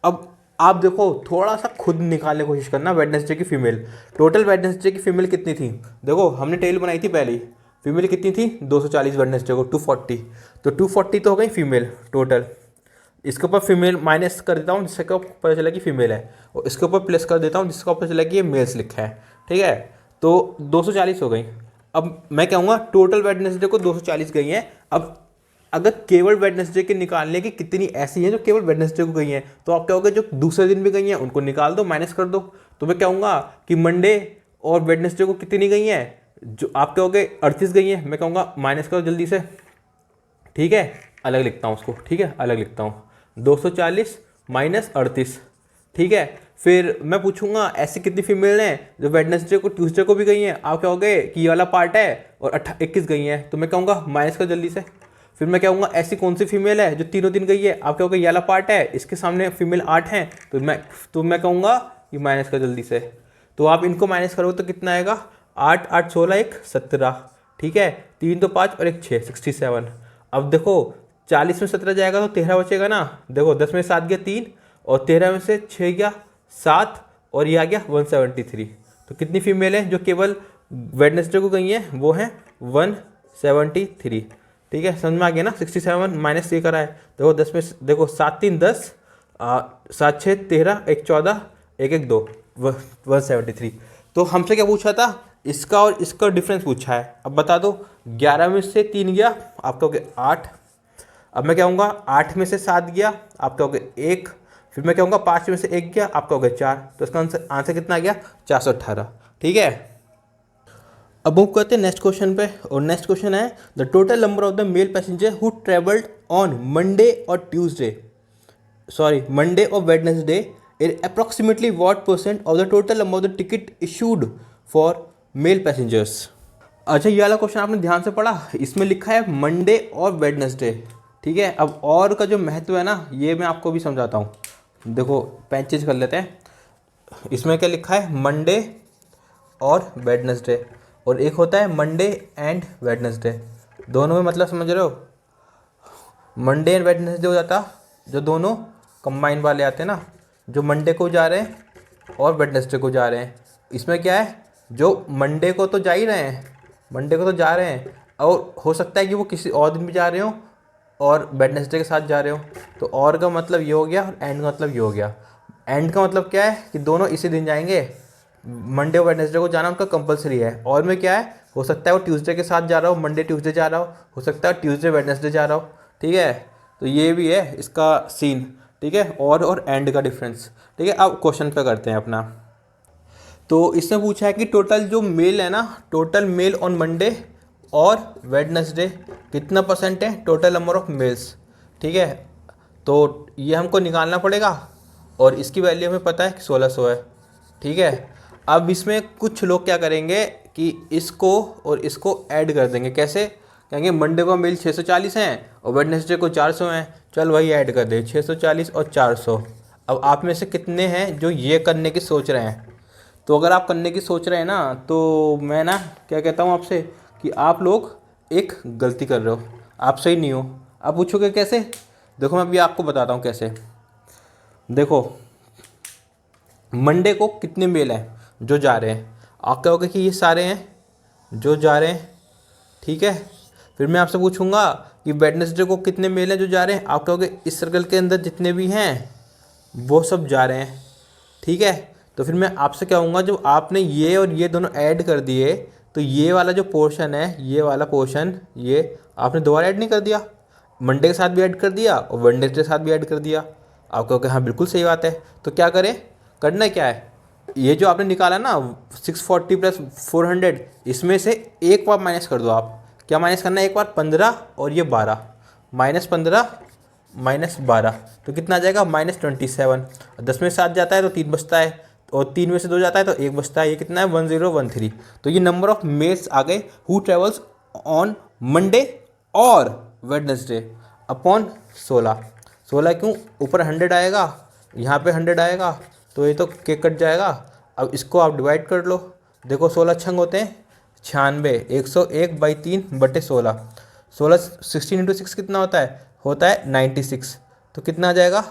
[SPEAKER 1] अब आप देखो थोड़ा सा खुद निकालने की कोशिश करना, वेडनेसडे की फीमेल, टोटल वेडनेसडे की फीमेल कितनी थी। देखो हमने टेबल बनाई थी पहले ही, फीमेल कितनी थी 240, वेडनेसडे को 240, तो 240 तो हो गई फीमेल टोटल। इसके ऊपर फीमेल माइनस कर देता हूँ जिससे को पता चला कि फीमेल है, और इसके ऊपर प्लस कर देता हूँ जिसका पता चला कि ये मेल्स लिखा है, ठीक है। तो 240 हो गई। अब मैं कहूँगा टोटल वेडनेसडे को 240 गई हैं। अब अगर केवल वेडनेसडे के निकालने की कितनी ऐसी हैं जो केवल वेडनेसडे को गई हैं, तो आप कहोगे जो दूसरे दिन भी गई हैं उनको निकाल दो, माइनस कर दो। तो मैं कहूँगा कि मंडे और वेडनेसडे को कितनी गई हैं, जो आप कहोगे 38 गई हैं, मैं कहूँगा माइनस करो जल्दी से, ठीक है। अलग लिखता हूँ उसको, ठीक है, अलग लिखता हूँ, 240 माइनस 38, ठीक है। फिर मैं पूछूंगा ऐसी कितनी फीमेल हैं जो वेडनेसडे को ट्यूसडे को भी गई हैं। आप कहोगे कि ये वाला पार्ट है और 21 गई हैं, तो मैं कहूँगा माइनस कर जल्दी से। फिर मैं कहूँगा ऐसी कौन सी फीमेल है जो तीनों दिन गई है। आप कहोगे ये वाला पार्ट है, इसके सामने फीमेल 8 हैं, तो मैं कहूँगा कि माइनस कर जल्दी से। तो आप इनको माइनस करोगे तो कितना आएगा, 8 8 16 1 17, ठीक है, 3 तो 5 और 1 6, 67। अब देखो 40 में 17 जाएगा तो 13 बचेगा ना। देखो 10 में 7 गया 3, और 13 में से 6 गया 7, और ये आ गया 173। तो कितनी फीमेल है जो केवल वेडनेसडे को गई हैं, वो हैं 173, ठीक है। समझ में आ गया ना, 67 माइनस ये करा है। देखो 10 में देखो 7 3 10, 7 6 13, 1 14, 1 1 2, 173। तो हमसे क्या पूछा था, इसका और इसका डिफरेंस पूछा है। अब बता दो, 11 में से 3 गया, आप कहोगे 8। अब मैं कहूँगा 8 में से 7 गया, आप कहोगे 1। फिर मैं कहूँगा 5 में से 1 गया, आप कहोगे 4। तो इसका आंसर कितना गया, 418, ठीक है। अब हम कहते हैं नेक्स्ट क्वेश्चन पे, और नेक्स्ट क्वेश्चन है the total number of the male passenger who travelled on Monday और ट्यूसडे, सॉरी मंडे और Wednesday is approximately what percent of the total number of the ticket issued for male passengers. अच्छा ये वाला question आपने ध्यान से पढ़ा, इसमें लिखा है मंडे और वेडनेसडे, ठीक है। अब और का जो महत्व है ना, ये मैं आपको भी समझाता हूँ। देखो पेन चेंज कर लेते हैं। इसमें क्या लिखा है, मंडे और वेडनेसडे, और एक होता है मंडे एंड वेडनेसडे। दोनों में मतलब समझ रहे हो, मंडे एंड वेडनेसडे हो जाता, जो दोनों कंबाइन वाले आते हैं ना, जो मंडे को जा रहे हैं और वेडनेसडे को जा रहे हैं। इसमें क्या है, जो मंडे को तो जा ही रहे हैं, मंडे को तो जा रहे हैं, और हो सकता है कि वो किसी और दिन भी जा रहे हो और वेडनेसडे के साथ जा रहे हो। तो और का मतलब ये हो गया, और एंड का मतलब ये हो गया। एंड का मतलब क्या है कि दोनों इसी दिन जाएंगे, मंडे और वेडनेसडे को जाना उनका कंपलसरी है। और में क्या है, हो सकता है वो ट्यूसडे के साथ जा रहा हो, मंडे ट्यूसडे जा रहा हो सकता है ट्यूसडे वेडनेसडे जा रहा हो, ठीक है। तो ये भी है इसका सीन, ठीक है, और एंड का डिफरेंस, ठीक है। अब क्वेश्चन पे करते हैं अपना। तो इसने पूछा है कि टोटल जो मेल है ना, टोटल मेल ऑन मंडे और वेडनेसडे कितना परसेंट है टोटल नंबर ऑफ मेल्स, ठीक है। तो ये हमको निकालना पड़ेगा, और इसकी वैल्यू हमें पता है कि 1600 है, ठीक है। अब इसमें कुछ लोग क्या करेंगे कि इसको और इसको ऐड कर देंगे। कैसे, कहेंगे मंडे को मेल 640 हैं और वेडनेसडे को 400 हैं, चल वही ऐड कर दे 640 और 400। अब आप में से कितने हैं जो ये करने की सोच रहे हैं। तो अगर आप करने की सोच रहे हैं ना, तो मैं ना क्या कहता हूँ आपसे कि आप लोग एक गलती कर रहे हो, आप सही नहीं हो। आप पूछोगे कैसे, देखो मैं अभी आपको बताता हूँ कैसे। देखो मंडे को कितने मेल हैं जो जा रहे हैं, आप कहोगे कि ये सारे हैं जो जा रहे हैं, ठीक है। फिर मैं आपसे पूछूंगा कि वेडनेसडे को कितने मेल हैं जो जा रहे हैं, आप कहोगे इस सर्कल के अंदर जितने भी हैं वो सब जा रहे हैं, ठीक है। तो फिर मैं आपसे कहूँगा जब आपने ये और ये दोनों ऐड कर दिए तो ये वाला जो पोर्शन है, ये वाला पोर्शन, ये आपने दोबारा ऐड नहीं कर दिया, मंडे के साथ भी ऐड कर दिया और वेडनेसडे के साथ भी ऐड कर दिया। आप कहोगे हाँ बिल्कुल सही बात है। तो क्या करें, करना क्या है, ये जो आपने निकाला ना 640 प्लस 400, इसमें से एक बार माइनस कर दो आप। क्या माइनस करना है एक बार, 15 और ये 12, -15 -12, तो कितना आ जाएगा -27। 10 में 7 जाता है तो 3 बचता है, और 3 में से 2 जाता है तो 1 बचता है, ये कितना है 1013। तो ये नंबर ऑफ मेल्स आ गए हु ट्रेवल्स ऑन मंडे और वेडनेसडे अपॉन 16। 16 क्यों, ऊपर 100 आएगा, यहाँ पे 100 आएगा, तो ये तो केक कट जाएगा। अब इसको आप डिवाइड कर लो, देखो 16 छंग होते हैं 96, 101/3/16, 16 इंटू 6 कितना होता है 96। तो कितना आ जाएगा,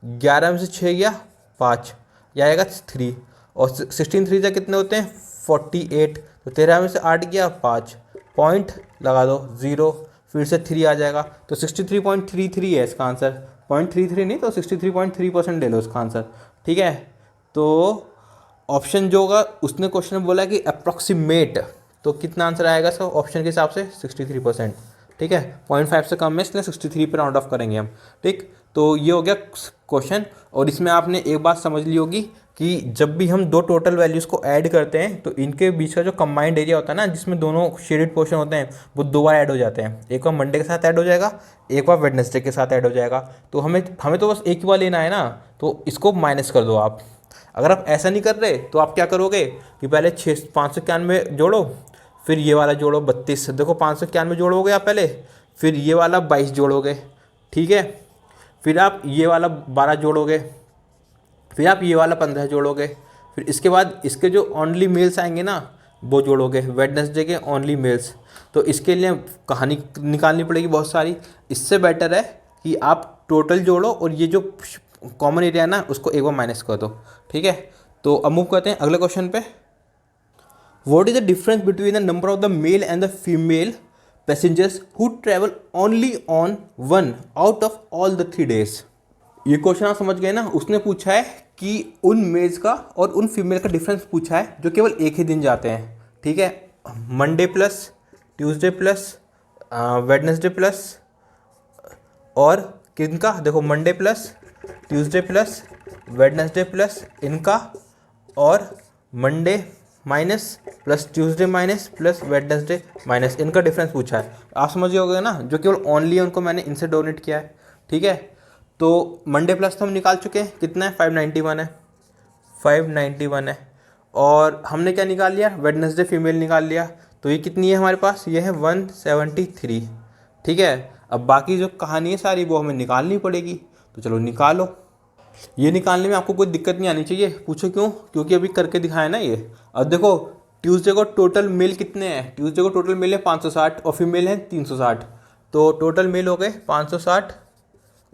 [SPEAKER 1] 11 में से 6 गया 5, यह आएगा 3, और 16 3 से कितने होते हैं 48, तो 13 में से 8 गया 5, पॉइंट लगा दो 0, फिर से 3 आ जाएगा, तो 63.33 है इसका आंसर, 0.33 नहीं तो 63.3% ले लो इसका आंसर, ठीक है। तो ऑप्शन जो होगा उसने क्वेश्चन में बोला कि अप्रॉक्सीमेट, तो कितना आंसर आएगा इसका ऑप्शन के हिसाब से 63%, ठीक है। 0.5 से कम है इसलिए 63 पर राउंड ऑफ करेंगे हम, ठीक। तो ये हो गया क्वेश्चन, और इसमें आपने एक बात समझ ली होगी कि जब भी हम दो टोटल वैल्यूज़ को ऐड करते हैं तो इनके बीच का जो कंबाइंड एरिया होता है ना, जिसमें दोनों शेडेड पोर्शन होते हैं, वो 2 बार ऐड हो जाते हैं, एक बार मंडे के साथ ऐड हो जाएगा, एक बार वेडनेसडे के साथ ऐड हो जाएगा। तो हमें तो बस एक ही बार लेना है ना, तो इसको माइनस कर दो आप। अगर आप ऐसा नहीं कर रहे तो आप क्या करोगे कि पहले 591 जोड़ो, फिर ये वाला जोड़ो 32, देखो 591 जोड़ोगे आप पहले, फिर ये वाला 22 जोड़ोगे, ठीक है, फिर आप ये वाला 12 जोड़ोगे, फिर आप ये वाला 15 जोड़ोगे, फिर इसके बाद इसके जो ओनली मेल्स आएंगे ना वो जोड़ोगे, वेडनेसडे के ओनली मेल्स। तो इसके लिए कहानी निकालनी पड़ेगी बहुत सारी, इससे बेटर है कि आप टोटल जोड़ो और ये जो कॉमन एरिया है ना उसको एक बार माइनस कर दो, ठीक है। तो अब मूव करते हैं अगले क्वेश्चन पे। What is the difference between the number of the male and the female passengers who travel only on one out of all the 3 days। ये क्वेश्चन आप समझ गए ना, उसने पूछा है कि उन मेल्स का और उन फीमेल का डिफरेंस पूछा है जो केवल एक ही दिन जाते हैं, ठीक है। Monday plus Tuesday plus Wednesday plus, और किनका, देखो Monday plus Tuesday plus Wednesday plus इनका, और Monday minus plus Tuesday minus plus Wednesday minus, इनका डिफरेंस पूछा है। आप समझ गए ना, जो केवल ओनली है उनको मैंने इनसे डोनेट किया है, ठीक है। तो मंडे प्लस तो हम निकाल चुके हैं, कितना है 591 है, 591 है, और हमने क्या निकाल लिया, वेडनेसडे फीमेल निकाल लिया, तो ये कितनी है हमारे पास, ये है 173, ठीक है। अब बाकी जो कहानी है सारी वो हमें निकालनी पड़ेगी, तो चलो निकालो। ये निकालने में आपको कोई दिक्कत नहीं आनी चाहिए, पूछो क्यों, क्योंकि अभी करके दिखाया ना ये। अब देखो ट्यूसडे को टोटल मेल कितने हैं, ट्यूसडे को टोटल मेल है 560 और फीमेल है 360, तो टोटल मेल हो गए 560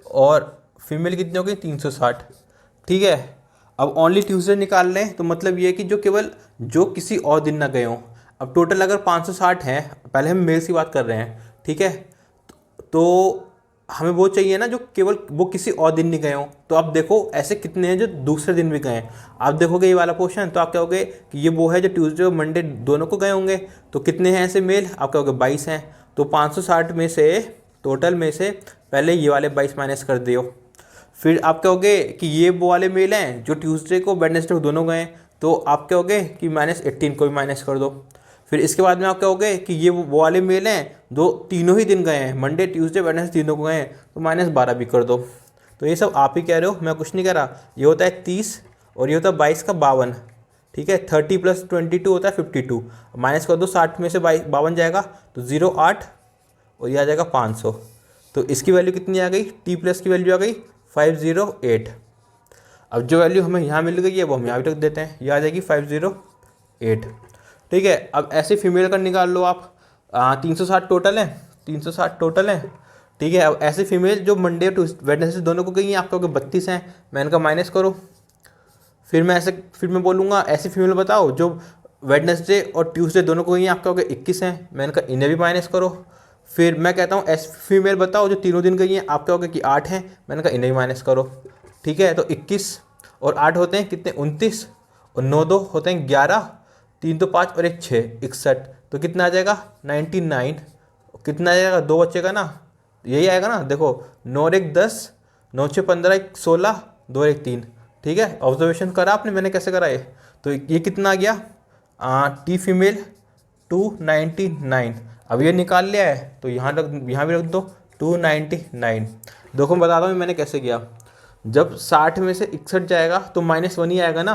[SPEAKER 1] और फीमेल कितनी हो गई 360, ठीक है। अब ओनली ट्यूसडे निकाल लें तो मतलब ये है कि जो किसी और दिन ना गए हों। अब टोटल अगर 560 हैं, पहले हम मेल्स की बात कर रहे हैं, ठीक है, तो हमें वो चाहिए ना जो केवल वो किसी और दिन नहीं गए हों। तो आप देखो ऐसे कितने हैं जो दूसरे दिन भी गए हैं, आप देखोगे ये वाला पोर्शन, तो आप कहोगे कि ये वो है जो ट्यूसडे और मंडे दोनों को गए होंगे। तो कितने हैं ऐसे मेल, आप कहोगे 22 हैं। तो 560 में से टोटल में से पहले ये वाले 22 माइनस कर दियो, फिर आप कहोगे कि ये वो वाले मेल हैं जो ट्यूसडे को वेडनेसडे को दोनों गए, तो आप कहोगे कि -18 को भी माइनस कर दो। फिर इसके बाद में आप कहोगे कि ये वो वाले मेल हैं जो तीनों ही दिन गए हैं, मंडे ट्यूसडे वेडनेसडे तीनों को गए हैं, तो -12 भी कर दो। तो ये सब आप ही कह रहे हो, मैं कुछ नहीं कह रहा। ये होता है 30 और ये होता है 22 का 52, ठीक है। 30 + 22 होता है 52, माइनस कर दो 60 में से 52 जाएगा तो 08 और ये आ जाएगा 500। तो इसकी वैल्यू कितनी आ गई, टी प्लस की वैल्यू आ गई 508। अब जो वैल्यू हमें यहाँ मिल गई है वो हम यहाँ भी रख देते हैं, ये आ जाएगी 508, ठीक है। अब ऐसे फीमेल का निकाल लो आप, 360 टोटल है, 360 टोटल है, ठीक है। अब ऐसे फीमेल जो मंडे टू वेडनेसडे दोनों को गई हैं, आप कहोगे 32 हैं, मैं इनका माइनस करो। फिर मैं बोलूँगा ऐसी फीमेल बताओ जो वेडनेसडे और ट्यूसडे दोनों को ही आपका हो गया 21 हैं, मैंने कहा इन्हें भी माइनस करो। फिर मैं कहता हूँ एस फीमेल बताओ जो तीनों दिन गई हैं, आपका हो गया कि 8 हैं, मैंने कहा इन्हें भी माइनस करो। ठीक है, तो 21 और 8 होते हैं कितने, 29, और 9 2 होते हैं 11, 3 तो 5 और 1 6, 61। तो कितना आ जाएगा 99। कितना आ जाएगा, 2 बचेगा ना, यही आएगा ना। देखो 9 और 1 10, 9 6 15, 1 16, 2 और 1 3। ठीक है, ऑब्जर्वेशन करा आपने, मैंने कैसे करा ये। तो ये कितना आ गया, टी फीमेल 299। अब ये निकाल लिया है तो यहाँ यहाँ भी रख दो 299। देखो मैं बताता हूँ मैंने कैसे किया। जब 60 में से 61 जाएगा तो -1 ही आएगा ना,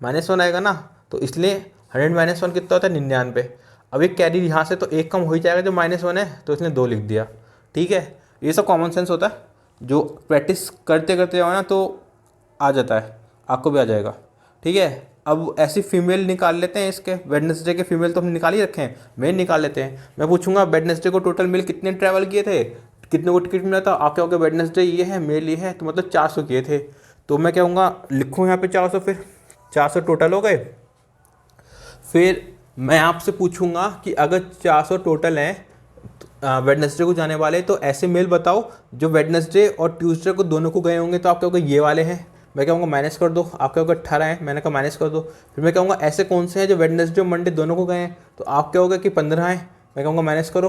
[SPEAKER 1] -1 आएगा ना, तो इसलिए 100 - 1 कितना होता है 99। अब एक कैरी यहाँ से तो एक कम हो ही जाएगा जो -1 है, तो इसने 2 लिख दिया। ठीक है, ये सब कॉमन सेंस होता है, जो प्रैक्टिस करते करते जाओ ना तो आ जाता है, आपको भी आ जाएगा। ठीक है, अब ऐसी फीमेल निकाल लेते हैं, इसके वेडनेसडे के फीमेल तो हम निकाल ही रखे हैं, मेल निकाल लेते हैं। मैं पूछूंगा वेडनेसडे को टोटल मेल कितने ट्रैवल किए थे, कितने को टिकट मिला था, आप क्या हो गया वेडनेसडे ये है, मेल ये है, तो मतलब 400 किए थे। तो मैं क्या कहूँगा, लिखूँ यहाँ पे 400, फिर 400 टोटल हो गए। फिर मैं आपसे पूछूंगा कि अगर 400 टोटल हैं वेडनेसडे को जाने वाले, तो ऐसे मेल बताओ जो वेडनेसडे और ट्यूसडे को दोनों को गए होंगे। तो आप क्या होगा ये वाले हैं, मैं कहूँगा माइनस कर दो, आप क्या होगा 18 हैं, मैंने कहा माइनस कर दो। फिर मैं कहूँगा ऐसे कौन से हैं जो वेडनेसडे और मंडे दोनों को गए हैं, तो आप क्या होगा कि 15 हैं, मैं कहूँगा माइनस करो।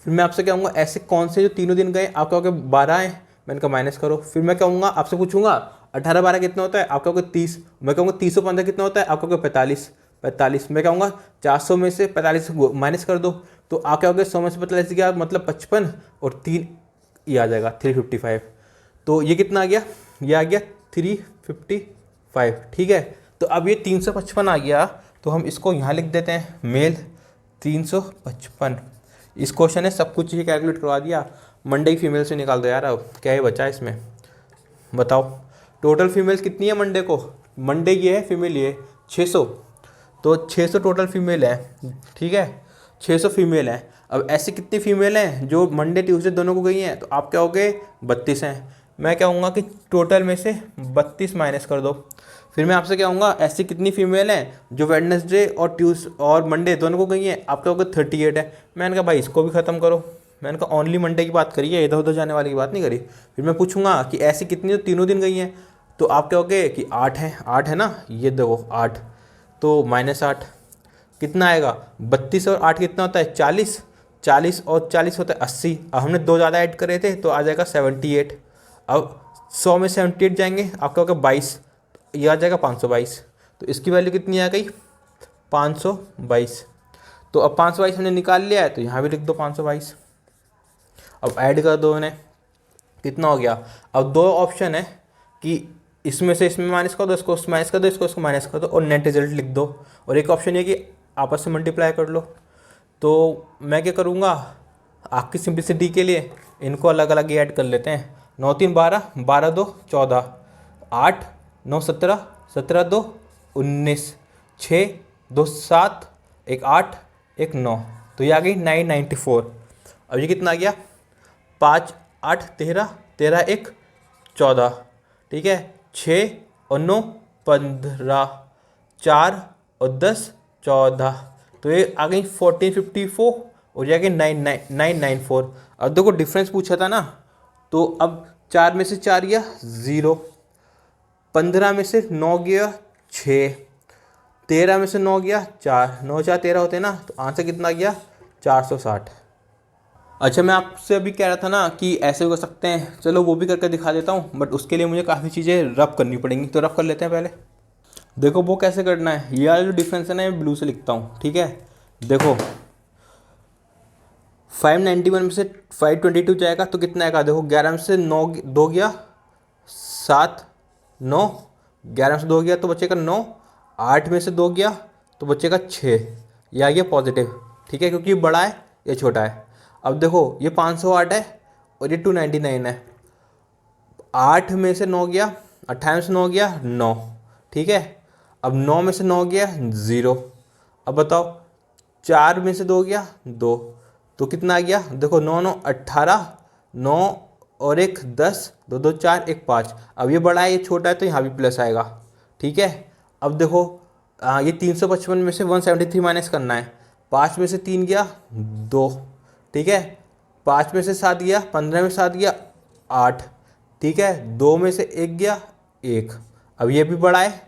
[SPEAKER 1] फिर मैं आपसे कहूँगा ऐसे कौन से जो तीनों दिन गए, आप क्या होगा 12 हैं, मैंने कहा माइनस करो। फिर मैं कहूँगा आपसे पूछूंगा 18 12 कितना होता है, आप कहोगे 30, मैं कहूँगा 315 कितना होता है, आप कहोगे 45। मैं कहूँगा 400 में से 45 माइनस कर दो, तो आप क्या हो गया 100 में से 45 गया मतलब 55, और 3 ये आ जाएगा 355। तो ये कितना आ गया, ये आ गया 355। ठीक है, तो अब ये 355 आ गया, तो हम इसको यहाँ लिख देते हैं मेल 355। इस क्वेश्चन ने सब कुछ ही कैलकुलेट करवा दिया। मंडे की फीमेल से निकाल दो यार, अब क्या ही बचा है इसमें, बताओ टोटल फीमेल्स कितनी है मंडे को। मंडे ये है, फीमेल ये 600, तो 600 टोटल फीमेल है। ठीक है, 600 फीमेल हैं। अब ऐसी कितनी फीमेल हैं जो मंडे ट्यूसडे दोनों को गई हैं, तो आप क्या हो गए 32 हैं। मैं कहूँगा कि टोटल में से 32 माइनस कर दो। फिर मैं आपसे कहूँगा ऐसी कितनी फीमेल हैं जो वेडनेसडे और मंडे दोनों को गई हैं, आप क्या हो गए 38 है। मैंने कहा भाई इसको भी ख़त्म करो, मैंने कहा ओनली मंडे की बात करिए, इधर उधर जाने वाली की बात नहीं करी। फिर मैं पूछूंगा कि ऐसी कितनी जो तीनों दिन गई हैं, तो आप क्या हो गए कि 8 हैं, 8 है ना, ये देखो 8, तो -8 कितना आएगा 32 और 8 कितना होता है 40, 40 और 40 होता है 80। अब हमने 2 ज़्यादा ऐड करे थे तो आ जाएगा 78। अब 100 में 78 जाएंगे, आपका होगा 22, ये आ जाएगा 522। तो इसकी वैल्यू कितनी आ गई 522। तो अब 522 हमने निकाल लिया है, तो यहाँ भी लिख दो 522। अब ऐड कर दो इन्हें, कितना हो गया। अब 2 ऑप्शन है कि इसमें से इसमें माइनस कर दो, इसको माइनस कर दो, इसको माइनस कर दो, और नेट रिजल्ट लिख दो। और एक ऑप्शन ये कि आपस में मल्टीप्लाई कर लो। तो मैं क्या करूँगा, आपकी सिंपलिसिटी के लिए इनको अलग अलग ही ऐड कर लेते हैं। 9 3 12, 12 2 14, 8 9 17, 17 2 19, 6 2 7, 1 8, 1 9, तो ये आ गई 994। अब ये कितना आ गया 5 8 13, 13 1 14। ठीक है, 6 और 9 15, 4 और 10 14, तो ये आ गई 1454, और ये आ गई 994। अब देखो डिफरेंस पूछा था ना, तो अब 4 में से 4 गया 0, 15 में से 9 गया 6, 13 में से 9 गया 4, 9 4 13 होते हैं ना, तो आंसर कितना गया 460। अच्छा, मैं आपसे अभी कह रहा था ना कि ऐसे भी कर सकते हैं, चलो वो भी करके दिखा देता हूँ, बट उसके लिए मुझे काफ़ी चीज़ें रब करनी पड़ेंगी, तो रब कर लेते हैं पहले। देखो वो कैसे करना है, ये वाला जो डिफरेंस है ना, मैं ब्लू से लिखता हूँ। ठीक है, देखो 591 में से 522 जाएगा तो कितना आएगा, देखो 11 में से 9 2 गया 7, 9, 11 में से 2 गया तो बचेगा 9, 8 में से 2 गया तो बचेगा 6, ये आ गया पॉजिटिव। ठीक है, क्योंकि ये बड़ा है ये छोटा है। अब देखो ये 508 है और ये 299 है। 8 में से 9 गया, 28 में से 9 गया 9। ठीक है, अब 9 में से 9 गया 0। अब बताओ 4 में से 2 गया 2, तो कितना आ गया, देखो 9 9 18, 9 और 1 10, 2 2 4 1 5। अब ये बड़ा है ये छोटा है, तो यहाँ भी प्लस आएगा। ठीक है, अब देखो ये 355 में से 173 माइनस करना है। 5 में से 3 गया 2, ठीक है। 5 में से 7 गया, 15 में 7 गया 8, ठीक है। 2 में से 1 गया 1। अब ये भी बड़ा है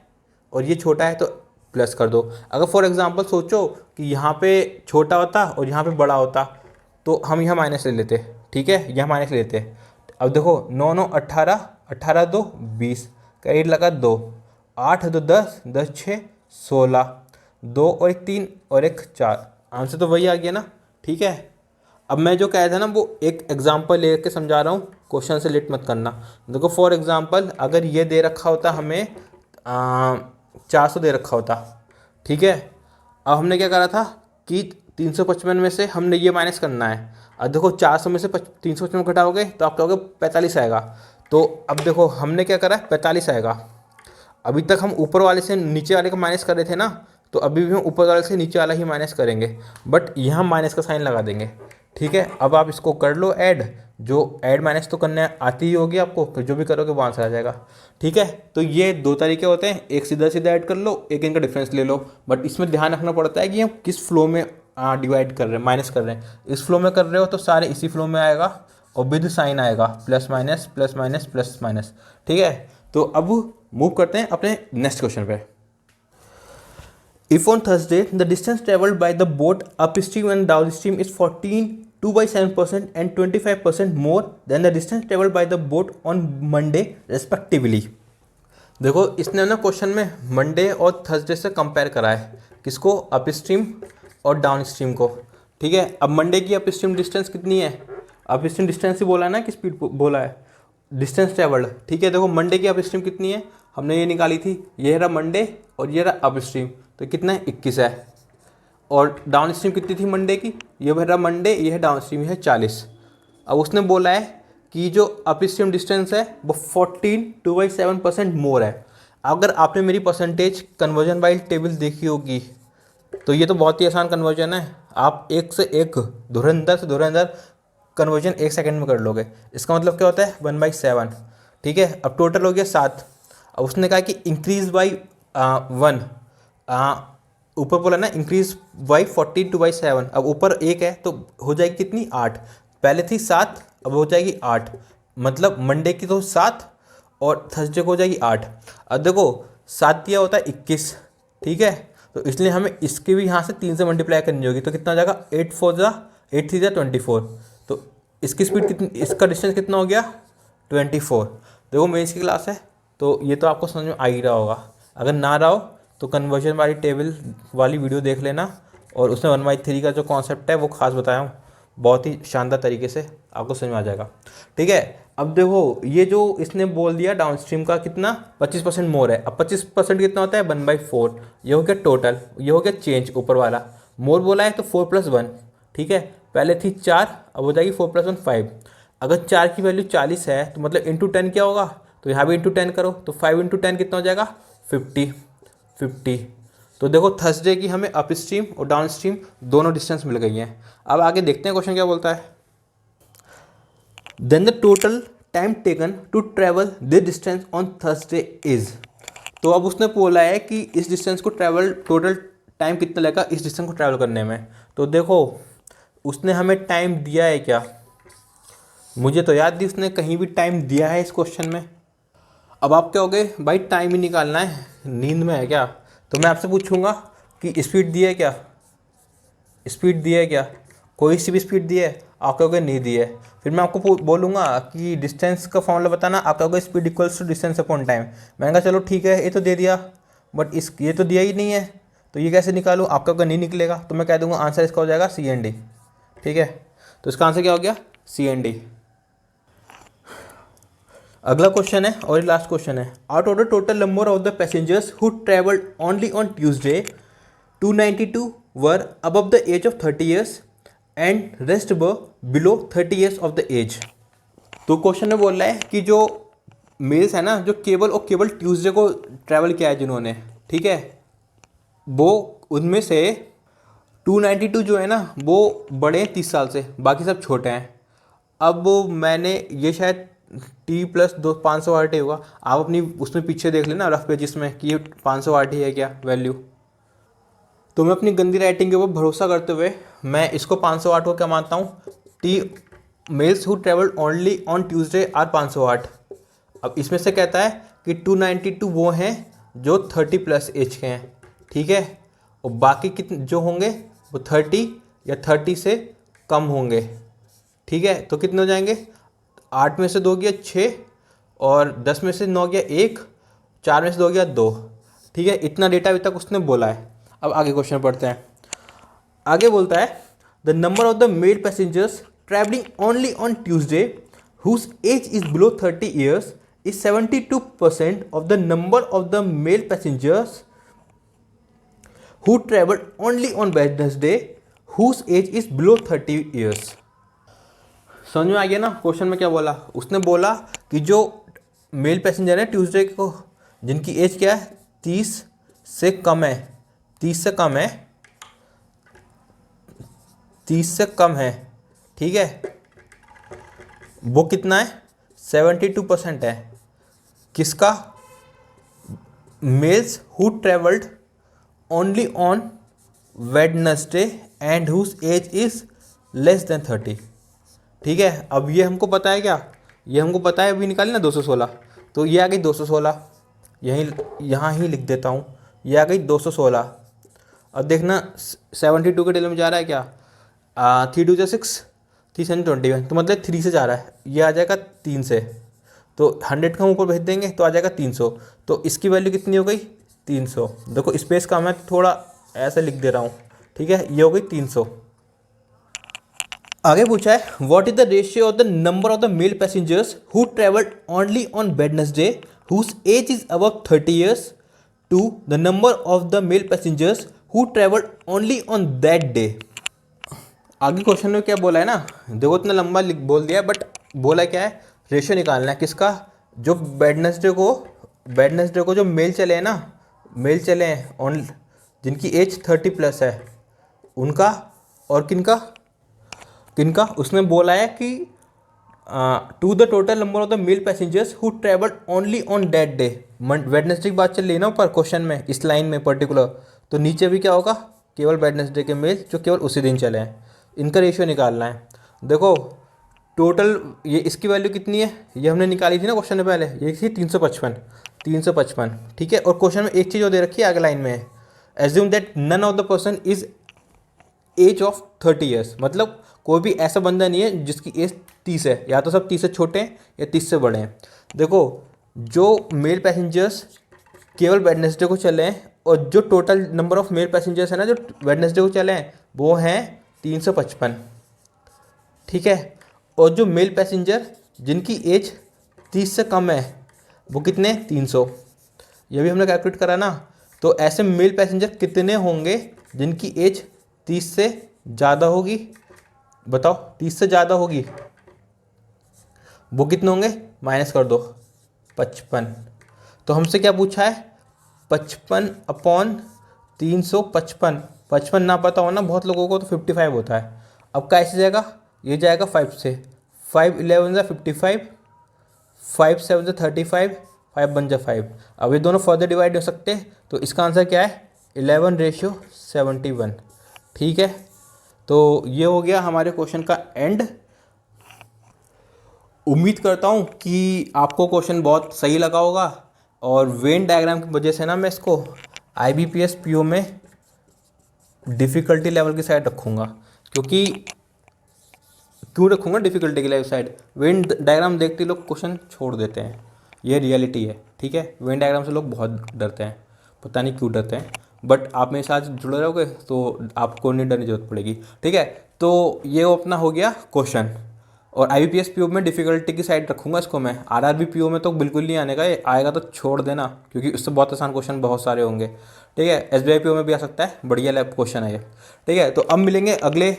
[SPEAKER 1] और ये छोटा है तो प्लस कर दो। अगर फॉर एग्जांपल सोचो कि यहाँ पे छोटा होता और यहाँ पे बड़ा होता तो हम यहाँ माइनस ले लेते, ठीक है, यहाँ माइनस ले लेते। अब देखो 9 9 18, 18 2 20 का 8 लगा 2, 8 2 10, 10 6 16, 2 और 1 3 और 1 4, आंसर तो वही आ गया ना, ठीक है। अब मैं जो कह रहा था ना वो एक एग्जांपल लेके समझा रहा हूँ, क्वेश्चन से लेट मत करना। देखो फॉर एग्जांपल अगर ये दे रखा होता हमें 400 दे रखा होता, ठीक है। अब हमने क्या करा था कि 355 में से हमने ये माइनस करना है। अब देखो 400 में से 355 घटाओगे तो आप कहोगे 45 आएगा। तो अब देखो हमने क्या करा, 45 आएगा। अभी तक हम ऊपर वाले से नीचे वाले का माइनस कर रहे थे ना, तो अभी भी हम ऊपर वाले से नीचे वाला ही माइनस करेंगे, बट यहाँ माइनस का साइन लगा देंगे, ठीक है। अब आप इसको कर लो ऐड, जो ऐड माइनस तो करने आती ही होगी आपको, तो जो भी करोगे वो आंसर आ जाएगा, ठीक है। तो ये 2 तरीके होते हैं, एक सीधा सीधा ऐड कर लो, एक इनका डिफरेंस ले लो, बट इसमें ध्यान रखना पड़ता है कि हम किस फ्लो में डिवाइड कर रहे हैं, माइनस कर रहे हैं। इस फ्लो में कर रहे हो तो सारे इसी फ्लो में आएगा और विद साइन आएगा, plus minus plus minus plus minus, ठीक है। तो अब मूव करते हैं अपने नेक्स्ट क्वेश्चन पे। If on Thursday the distance traveled by the boat upstream and downstream is 14 2/7% and 25% more than the distance traveled by the boat on Monday respectively। देखो इसने ना क्वेश्चन में मंडे और थर्सडे से कंपेयर करा है, किसको, अपस्ट्रीम और डाउनस्ट्रीम को, ठीक है। अब मंडे की अपस्ट्रीम डिस्टेंस कितनी है, अपस्ट्रीम डिस्टेंस ही बोला है ना कि स्पीड बोला है, डिस्टेंस ट्रेवल्ड, ठीक है। देखो मंडे की अपस्ट्रीम कितनी है, हमने ये निकाली थी, ये रहा मंडे और ये रहा अपस्ट्रीम, तो कितना है 21 है। और डाउन स्ट्रीम कितनी थी मंडे की, ये रहा मंडे, ये है डाउन स्ट्रीम, है 40। अब उसने बोला है कि जो अपस्ट्रीम डिस्टेंस है वो 14 2/7% मोर है। अगर आपने मेरी परसेंटेज कन्वर्जन बाय टेबल देखी होगी तो ये तो बहुत ही आसान कन्वर्जन है, आप एक से एक धुरंधर से धुरंधर कन्वर्जन 1 सेकंड में कर लोगे। इसका मतलब क्या होता है 1/7, ठीक है। अब टोटल हो गया 7। अब उसने कहा कि इंक्रीज बाई 1, ऊपर बोला ना इंक्रीज बाई 14 2/7, अब ऊपर 1 है तो हो जाएगी कितनी 8, पहले थी 7 अब हो जाएगी 8, मतलब मंडे की तो 7 और थर्सडे को हो जाएगी 8। अब देखो 7 दिया होता है 21, ठीक है, तो इसलिए हमें इसके भी यहाँ से 3 से मल्टीप्लाई करनी होगी, तो कितना हो जाएगा 8 4 जा 8 3 जा 24, तो इसकी स्पीड कितनी, इसका डिस्टेंस कितना हो गया 24। देखो मेंस की क्लास है तो ये तो आपको समझ में आ ही रहा होगा, अगर ना रहा हो तो कन्वर्जन वाली टेबल वाली वीडियो देख लेना, और उसमें 1/3 का जो कॉन्सेप्ट है वो खास बताया हूँ, बहुत ही शानदार तरीके से आपको समझ में आ जाएगा, ठीक है। अब देखो ये जो इसने बोल दिया डाउनस्ट्रीम का कितना 25% मोर है। अब 25% कितना होता है 1/4, ये हो गया टोटल, ये हो गया चेंज ऊपर वाला, मोर बोला है तो 4 + 1, ठीक है। पहले थी 4 अब हो जाएगी 4 + 1 5। अगर 4 की वैल्यू 40 है तो मतलब इंटू 10 क्या होगा, तो यहाँ भी इंटू 10 करो, तो 5 × 10 कितना हो जाएगा 50। तो देखो थर्सडे की हमें अप स्ट्रीम और डाउन स्ट्रीम दोनों डिस्टेंस मिल गई हैं। अब आगे देखते हैं क्वेश्चन क्या बोलता है। Then the total time taken to travel this distance on Thursday is. तो अब उसने बोला है कि इस डिस्टेंस को ट्रैवल टोटल टाइम कितना लगेगा इस डिस्टेंस को ट्रैवल करने में। तो देखो उसने हमें टाइम दिया है क्या, मुझे तो याद नहीं उसने कहीं भी टाइम दिया है इस क्वेश्चन में। अब आप क्या हो गए भाई टाइम ही निकालना है, नींद में है क्या, तो मैं आपसे पूछूंगा कि स्पीड दी है क्या, स्पीड दी है क्या, कोई सी भी स्पीड दी है, आप कहोगे नहीं दी है। फिर मैं आपको बोलूँगा कि डिस्टेंस का फॉर्मूला बताना, आप कहोगे speed equals to distance upon time. मैंने कहा चलो ठीक है ये तो दे दिया, बट ये तो दिया ही नहीं है, तो ये कैसे निकालूँ, आपका अगर नहीं निकलेगा तो मैं कह दूँगा आंसर इसका हो जाएगा CND, ठीक है। तो इसका आंसर क्या हो गया CND। अगला क्वेश्चन है और लास्ट क्वेश्चन है। Out of the total number of the passengers who travelled only on Tuesday 292 were above the age of 30 years and rest were below 30 years of the age. तो question में बोल रहा है कि जो मेल्स है ना जो केवल ट्यूसडे को ट्रैवल किया है जिन्होंने, ठीक है, वो उनमें से 292 जो है ना वो बड़े हैं 30 साल से, बाकी सब छोटे हैं। अब मैंने ये शायद T + 2 500 RT होगा, आप अपनी उसमें पीछे देख लेना रफ पेजिस में कि ये 500 RT है क्या वैल्यू, तो मैं अपनी गंदी राइटिंग के ऊपर भरोसा करते हुए मैं इसको 508 को क्या मानता हूँ, the males who travelled only on Tuesday are 508। अब इसमें से कहता है कि 292 वो हैं जो 30 प्लस एज के हैं, ठीक है, और बाकी कितने जो होंगे वो 30 या 30 से कम होंगे, ठीक है। तो कितने हो जाएंगे, 8 में से 2 गया 6, और 10 में से 9 गया 1, 4 में से 2 गया 2, ठीक है। इतना डेटा अभी तक उसने बोला है। अब आगे क्वेश्चन पढ़ते हैं। आगे बोलता है the number of the male passengers travelling only on Tuesday whose age is below 30 years is 72% of the number of the male passengers who traveled only on Wednesday whose age is below 30 years। समझ में आ गया ना question में क्या बोला? उसने बोला कि जो मेल पैसेंजर है ट्यूसडे को, जिनकी एज क्या है 30 से कम है, 30 से कम है, 30 से कम है, ठीक है, वो कितना है 72% है। किसका? Males who travelled only on Wednesday and whose age is less than 30, ठीक है। अब ये हमको पता है क्या, ये हमको पता है, अभी निकाली ना 216, तो ये आ गई 216, यहाँ ही लिख देता हूँ, ये आ गई 216। अब देखना 72 के टेबल में जा रहा है क्या, 3 2 6, 321, तो मतलब 3 से जा रहा है, ये आ जाएगा 3 से, तो 100 का ऊपर भेज देंगे तो आ जाएगा 300, तो इसकी वैल्यू कितनी हो गई 300। देखो स्पेस कम है तो थोड़ा ऐसे लिख दे रहा हूँ, ठीक है, ये हो गई 300। आगे पूछा है what is the ratio of the number of the male passengers who travelled only on Wednesday whose age is above 30 years to the number of the male passengers who travelled only on that day. आगे question में क्या बोला है ना, देखो इतना लंबा बोल दिया, बट बोला क्या है, रेशियो निकालना है किसका, जो वेडनेसडे को जो मेल चले हैं ना, मेल चले हैं ऑन जिनकी एज 30 प्लस है उनका, और किनका किनका उसने बोला है कि to the total number of the male passengers who travelled only on that day. Wednesday की बात चल रही है ना ऊपर क्वेश्चन में, इस लाइन में पर्टिकुलर, तो नीचे भी क्या होगा, केवल वेडनेसडे के मेल जो केवल उसी दिन चले हैं, इनका रेशियो निकालना है। देखो टोटल ये इसकी वैल्यू कितनी है, ये हमने निकाली थी ना क्वेश्चन में पहले, ये थी 355, ठीक है। और क्वेश्चन में एक चीज़ और दे रखी है आगे लाइन में, assume that none of the person is age of 30 years, मतलब कोई भी ऐसा बंदा नहीं है जिसकी एज 30 है, या तो सब 30 से छोटे हैं या 30 से बड़े हैं। देखो जो मेल पैसेंजर्स केवल वेडनेसडे को चले हैं, और जो total number of male passengers है ना जो वेडनेसडे को चले हैं वो हैं 355, ठीक है। और जो मेल पैसेंजर जिनकी एज 30 से कम है वो कितने, 300, ये भी हमने कैलकुलेट करा ना। तो ऐसे मेल पैसेंजर कितने होंगे जिनकी एज 30 से ज़्यादा होगी, बताओ 30 से ज़्यादा होगी, वो कितने होंगे, माइनस कर दो 55। तो हमसे क्या पूछा है, 55/355, 55 ना पता हो ना बहुत लोगों को तो 55 होता है। अब कैसे जाएगा, ये जाएगा 5 से, 5 11 जा 55, 5 7 जा 35, 5 बन जा 5। अब ये दोनों फर्दर डिवाइड हो सकते हैं, तो इसका आंसर क्या है 11/71, ठीक है। तो ये हो गया हमारे क्वेश्चन का एंड। उम्मीद करता हूँ कि आपको क्वेश्चन बहुत सही लगा होगा, और वेन डायग्राम की वजह से ना मैं इसको IBPS PO में डिफ़िकल्टी लेवल की साइड रखूँगा। क्योंकि क्यों रखूँगा डिफ़िकल्टी की लेवल साइड, वेन डायग्राम देखते लोग क्वेश्चन छोड़ देते हैं, ये रियलिटी है, ठीक है। वेन डायग्राम से लोग बहुत डरते हैं, पता नहीं क्यों डरते हैं, बट आप मेरे साथ जुड़े रहोगे तो आपको नहीं डरने की जरूरत पड़ेगी, ठीक है। तो ये अपना हो गया क्वेश्चन, और IBPS PO में डिफ़िकल्टी की साइड रखूँगा इसको मैं। RRB PO में तो बिल्कुल नहीं आने का, ये आएगा तो छोड़ देना, क्योंकि उससे बहुत आसान क्वेश्चन बहुत सारे होंगे, ठीक है। SBI PO में भी आ सकता है, बढ़िया लैब क्वेश्चन है ये, ठीक है। तो अब मिलेंगे अगले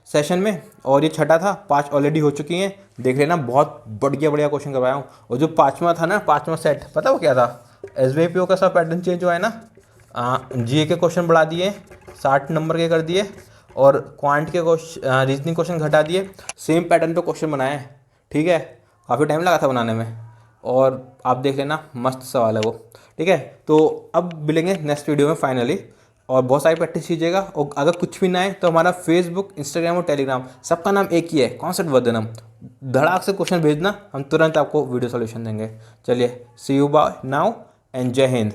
[SPEAKER 1] सेशन में, और ये छठा था, 5 ऑलरेडी हो चुकी हैं, देख लेना, बहुत बढ़िया क्वेश्चन करवाया हूँ। और जो 5वां था ना, 5वां सेट, पता वो क्या था, SBI PO का सब पैटर्न चेंज हुआ है ना, GA के क्वेश्चन बढ़ा दिए, 60 नंबर के कर दिए, और क्वांट के क्वेश्चन, रीजनिंग क्वेश्चन घटा दिए, सेम पैटर्न पे क्वेश्चन बनाए, ठीक है। काफ़ी टाइम लगा था बनाने में, और आप देख लेना मस्त सवाल है वो, ठीक है। तो अब मिलेंगे नेक्स्ट वीडियो में फाइनली, और बहुत सारी प्रैक्टिस कीजिएगा। और अगर कुछ भी ना है तो हमारा फेसबुक, इंस्टाग्राम और टेलीग्राम सबका नाम एक ही है, कॉन्सेप्ट वर्धनम। धड़ाक से क्वेश्चन भेजना, हम तुरंत आपको वीडियो सॉल्यूशन देंगे। चलिए, सी यू बाय नाउ एंड जय हिंद।